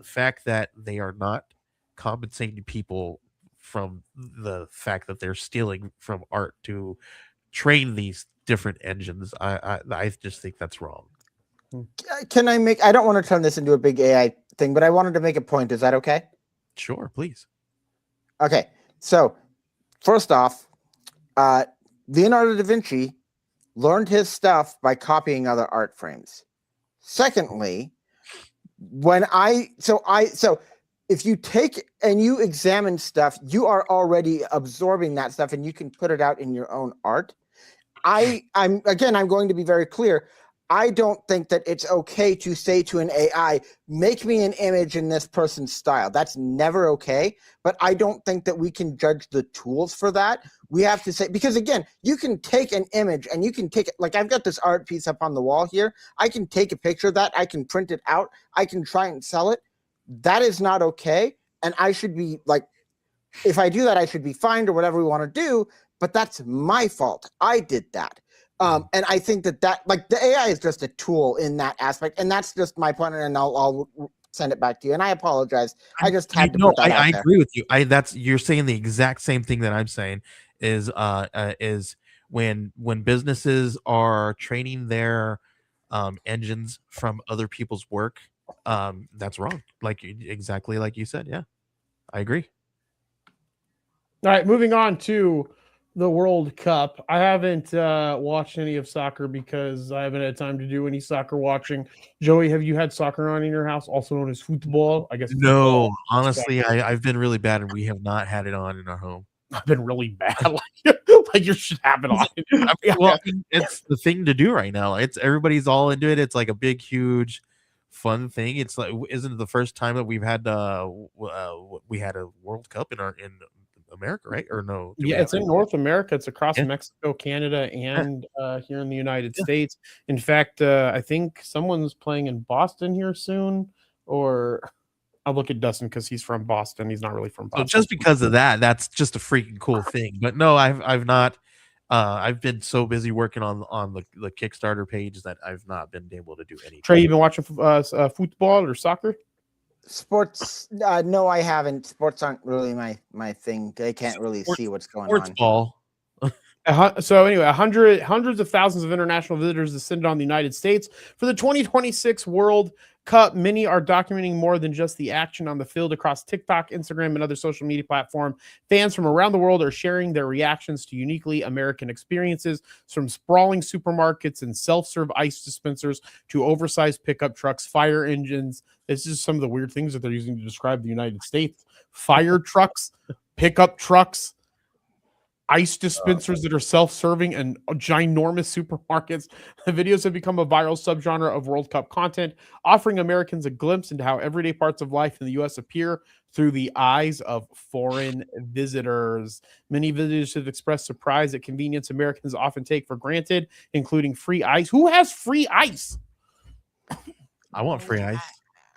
fact that they are not compensating people from the fact that they're stealing from art to train these different engines, I just think that's wrong. Can I make? I don't want to turn this into a big AI thing, but I wanted to make a point. Is that okay? Sure, please. Okay. So, first off, Leonardo da Vinci learned his stuff by copying other art frames. Secondly, if you take and you examine stuff, you are already absorbing that stuff and you can put it out in your own art. I'm going to be very clear. I don't think that it's okay to say to an AI, make me an image in this person's style. That's never okay. But I don't think that we can judge the tools for that. We have to say, because again, you can take an image and you can take it. Like I've got this art piece up on the wall here. I can take a picture of that. I can print it out. I can try and sell it. That is not okay. And I should be like, if I do that, I should be fined or whatever we want to do. But that's my fault. I did that. And I think that like the AI is just a tool in that aspect. And that's just my point. And I'll send it back to you. And I apologize. I just had to put that out I there. agree with you. You're saying the exact same thing that I'm saying is when businesses are training their engines from other people's work, that's wrong. Exactly like you said. Yeah, I agree. All right, moving on to the World Cup. I haven't watched any of soccer because I haven't had time to do any soccer watching. Joey, have you had soccer on in your house, also known as football? I guess. No, football. honestly, I've been really bad, and we have not had it on in our home. I've been really bad. Like you should have it on. Well, it's the thing to do right now. Everybody's all into it. It's like a big, huge, fun thing. It's like, isn't it the first time that we've had we had a World Cup in America, right? Or no? Yeah, it's in North America. It's across Mexico, Canada, and here in the United States. In fact, I think someone's playing in Boston here soon. Or I'll look at Dustin because he's from Boston. He's not really from Boston. So just because of that, that's just a freaking cool thing. But no, I've not. I've been so busy working on the Kickstarter page that I've not been able to do anything. Trey, you been watching football or soccer? Sports? No, I haven't. Sports aren't really my thing. I can't really see what's going Sports on. Ball. So anyway, hundreds of thousands of international visitors descended on the United States for the 2026 World Cup. Many are documenting more than just the action on the field across TikTok, Instagram, and other social media platforms. Fans from around the world are sharing their reactions to uniquely American experiences, from sprawling supermarkets and self-serve ice dispensers to oversized pickup trucks, fire engines. This is some of the weird things that they're using to describe the United States. Fire trucks, pickup trucks. ice dispensers that are self-serving, and ginormous supermarkets. The videos have become a viral subgenre of World Cup content, offering Americans a glimpse into how everyday parts of life in the U.S. appear through the eyes of foreign visitors. Many visitors have expressed surprise at convenience Americans often take for granted, including free ice. Who has free ice? I want free ice.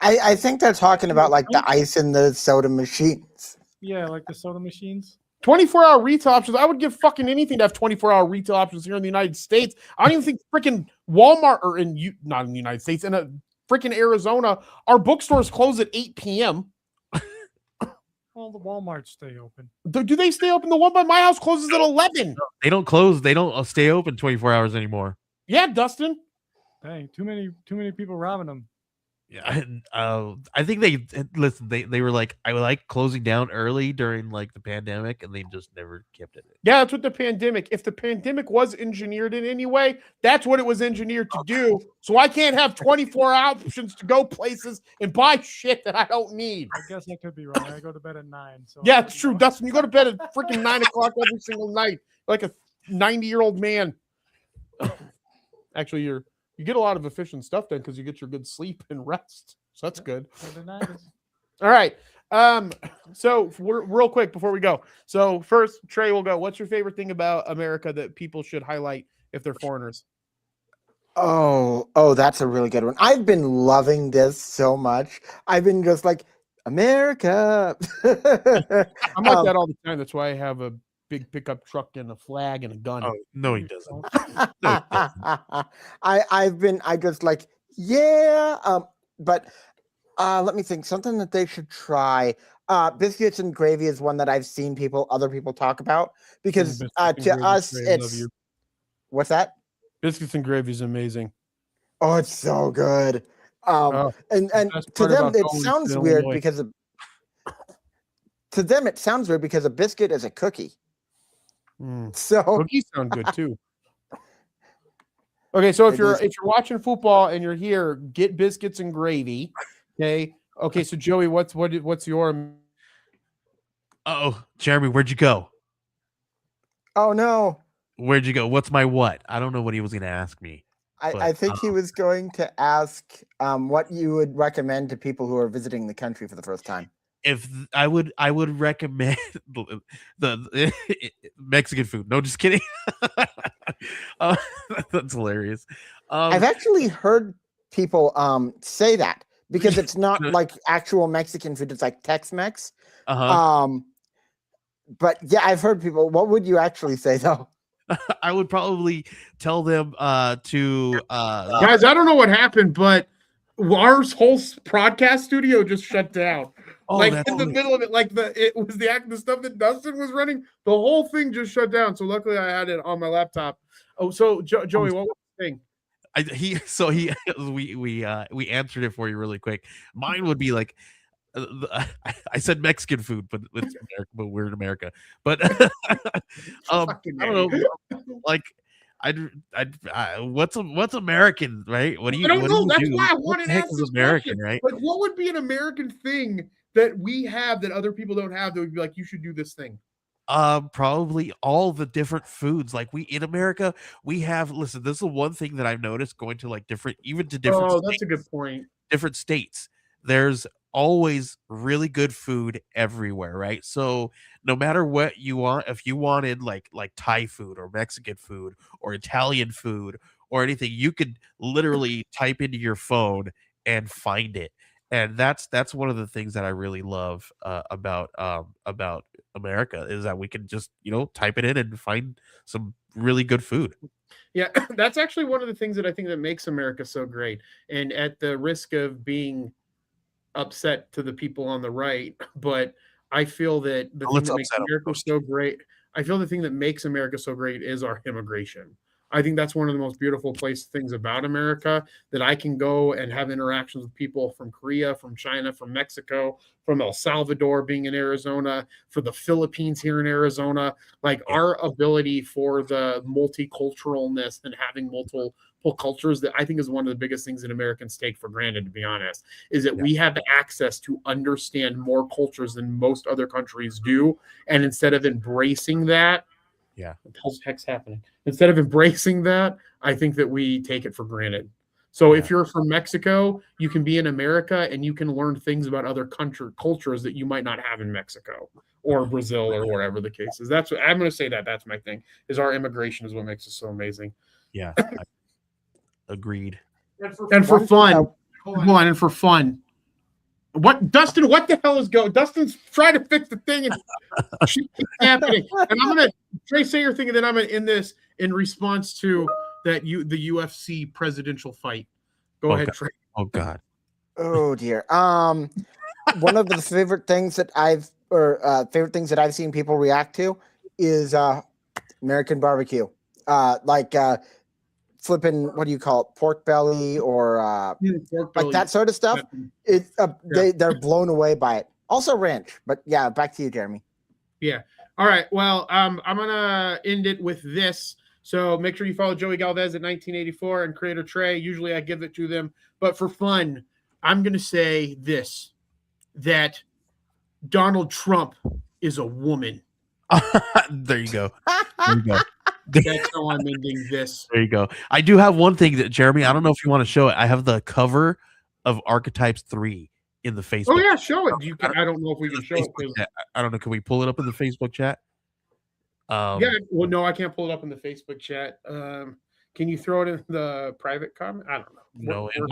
I think they're talking about like the ice in the soda machines. Yeah, like the soda machines. 24-hour retail options. I would give fucking anything to have 24-hour retail options here in the United States. I don't even think freaking Walmart or not in the United States, in a freaking Arizona, our bookstores close at 8 p.m. Well, the Walmarts stay open. Do they stay open? The one by my house closes at 11. They don't close. They don't stay open 24 hours anymore. Yeah, Dustin. Dang, too many people robbing them. Yeah, I think they listen. They were like, I would like closing down early during like the pandemic, and they just never kept it. Yeah, that's what the pandemic. If the pandemic was engineered in any way, that's what it was engineered to do. So I can't have 24 options to go places and buy shit that I don't need. I guess I could be wrong. I go to bed at 9. So Yeah, it's true, Dustin. You go to bed at freaking 9 o'clock every single night, like a 90-year-old man. Actually, you get a lot of efficient stuff done because you get your good sleep and rest. So that's good. All right. So we're real quick before we go. So first, Trey will go. What's your favorite thing about America that people should highlight if they're foreigners? Oh, that's a really good one. I've been loving this so much. I've been just like, America. I'm like that all the time. That's why I have a big pickup truck and a flag and a gun. Oh, no, he doesn't. I just like, yeah. But let me think. Something that they should try. Biscuits and gravy is one that I've seen other people talk about because to us, it's what's that? Biscuits and gravy is amazing. Oh, it's so good. And to them, it sounds weird because a biscuit is a cookie. So cookies sound good too. Okay, so if you're watching football and you're here, get biscuits and gravy. Okay. So Joey, what's your? Oh, Jeremy, where'd you go? Oh no. Where'd you go? What's my what? I don't know what he was going to ask me. I think he was going to ask what you would recommend to people who are visiting the country for the first time. If I would recommend the Mexican food. No, just kidding. That's hilarious. I've actually heard people say that because it's not like actual Mexican food; it's like Tex-Mex. But yeah, I've heard people. What would you actually say though? I would probably tell them to guys. I don't know what happened, but our whole podcast studio just shut down. Oh, like in the middle of it, like it was the stuff that Dustin was running. The whole thing just shut down. So luckily, I had it on my laptop. Oh, so Joey, what was the thing? We answered it for you really quick. Mine would be like, I said Mexican food, but it's America, but we're in America. But I don't know, like. What's American, right? What do you? I don't know. That's do? why I wanted to ask this American, question. right? Like, what would be an American thing that we have that other people don't have that would be like, you should do this thing? Probably all the different foods. Like in America, we have. Listen, this is one thing that I've noticed going to like different states, that's a good point. Different states. There's always really good food everywhere, right? So no matter what you want, if you wanted like Thai food or Mexican food or Italian food or anything, you could literally type into your phone and find it. And that's one of the things that I really love about America is that we can just type it in and find some really good food. Yeah, that's actually one of the things that I think that makes America so great. And at the risk of being upset to the people on the right, but I feel that the thing that makes America so great, I feel the thing that makes America so great is our immigration. I think that's one of the most beautiful things about America, that I can go and have interactions with people from Korea, from China, from Mexico, from El Salvador, being in Arizona, for the Philippines here in Arizona. Like our ability for the multiculturalness and having multiple cultures, that I think is one of the biggest things that Americans take for granted, to be honest, is that we have access to understand more cultures than most other countries do. And instead of embracing that, Yeah. What the heck's happening? Instead of embracing that, I think that we take it for granted. So if you're from Mexico, you can be in America and you can learn things about other cultures that you might not have in Mexico or Brazil or wherever the case is. That's what I'm going to say. That's my thing. Is our immigration is what makes us so amazing. Yeah. Agreed. And for fun, hold on. And for fun, what Dustin? What the hell is going? Dustin's trying to fix the thing and shit keeps happening. And I'm gonna Trey say your thing, and then I'm gonna end this in response to the UFC presidential fight. Go ahead, God. Trey. Oh God. Oh dear. One of the favorite things that I've seen people react to is American barbecue. Flipping, what do you call it, pork belly or like that sort of stuff. They're blown away by it. Also ranch, but yeah, back to you, Jeremy. Yeah. All right. Well, I'm gonna end it with this. So make sure you follow Joey Galvez at 1984 and Creator Trey. Usually I give it to them, but for fun, I'm gonna say this: that Donald Trump is a woman. There you go. There you go. That's how I'm ending this. There you go. I do have one thing that Jeremy, I don't know if you want to show it. I have the cover of Archetypes 3 in the Facebook. Oh yeah, show it. I don't know if we can show it. I don't know. Can we pull it up in the Facebook chat? Yeah. Well, no, I can't pull it up in the Facebook chat. Can you throw it in the private comment? I don't know. No, and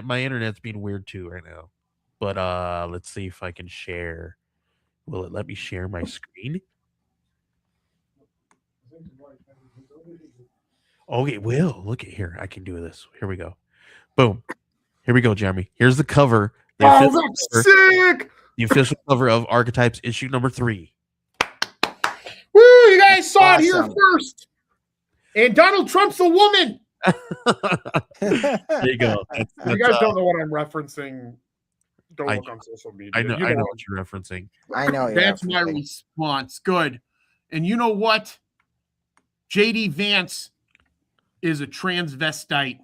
my internet's being weird too right now. But let's see if I can share. Will it let me share my screen? Oh, it will. Look at here. I can do this. Here we go. Boom. Here we go, Jeremy. Here's the cover. That's sick. The official cover of Archetypes issue number 3. Woo! You guys saw it here first. And Donald Trump's a woman. There you go. You guys don't know what I'm referencing. Don't look on social media. I know what you're referencing. I know. That's my response. Good. And you know what? JD Vance is a transvestite.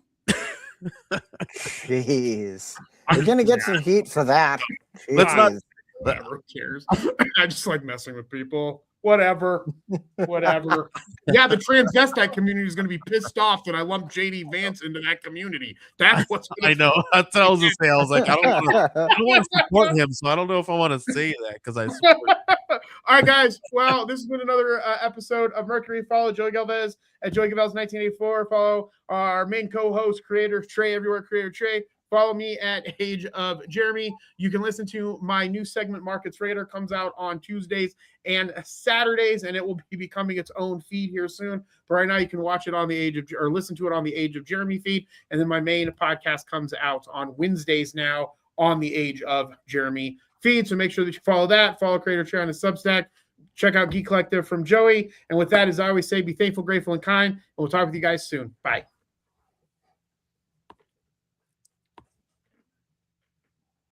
Jeez. We're going to get some heat for that. Jeez. Let's not. Whatever, who cares? I just like messing with people. Whatever. Yeah, the transvestite community is going to be pissed off that I lumped JD Vance into that community. That's what's I know. That's what I was going to say. I was like, I don't want to support him, so I don't know if I want to say that because I support him. All right, guys. Well, this has been another episode of Mercury. Follow Joey Galvez at Joey Galvez 1984. Follow our main co-host, Creator Trey, everywhere, Creator Trey. Follow me at Age of Jeremy. You can listen to my new segment, Markets Raider, comes out on Tuesdays and Saturdays, and it will be becoming its own feed here soon. But right now, you can watch it on listen to it on the Age of Jeremy feed, and then my main podcast comes out on Wednesdays now on the Age of Jeremy feed. So make sure that you follow that. Follow Creator Trey on his Substack. Check out Geek Collective from Joey. And with that, as I always say, be thankful, grateful, and kind. And we'll talk with you guys soon. Bye.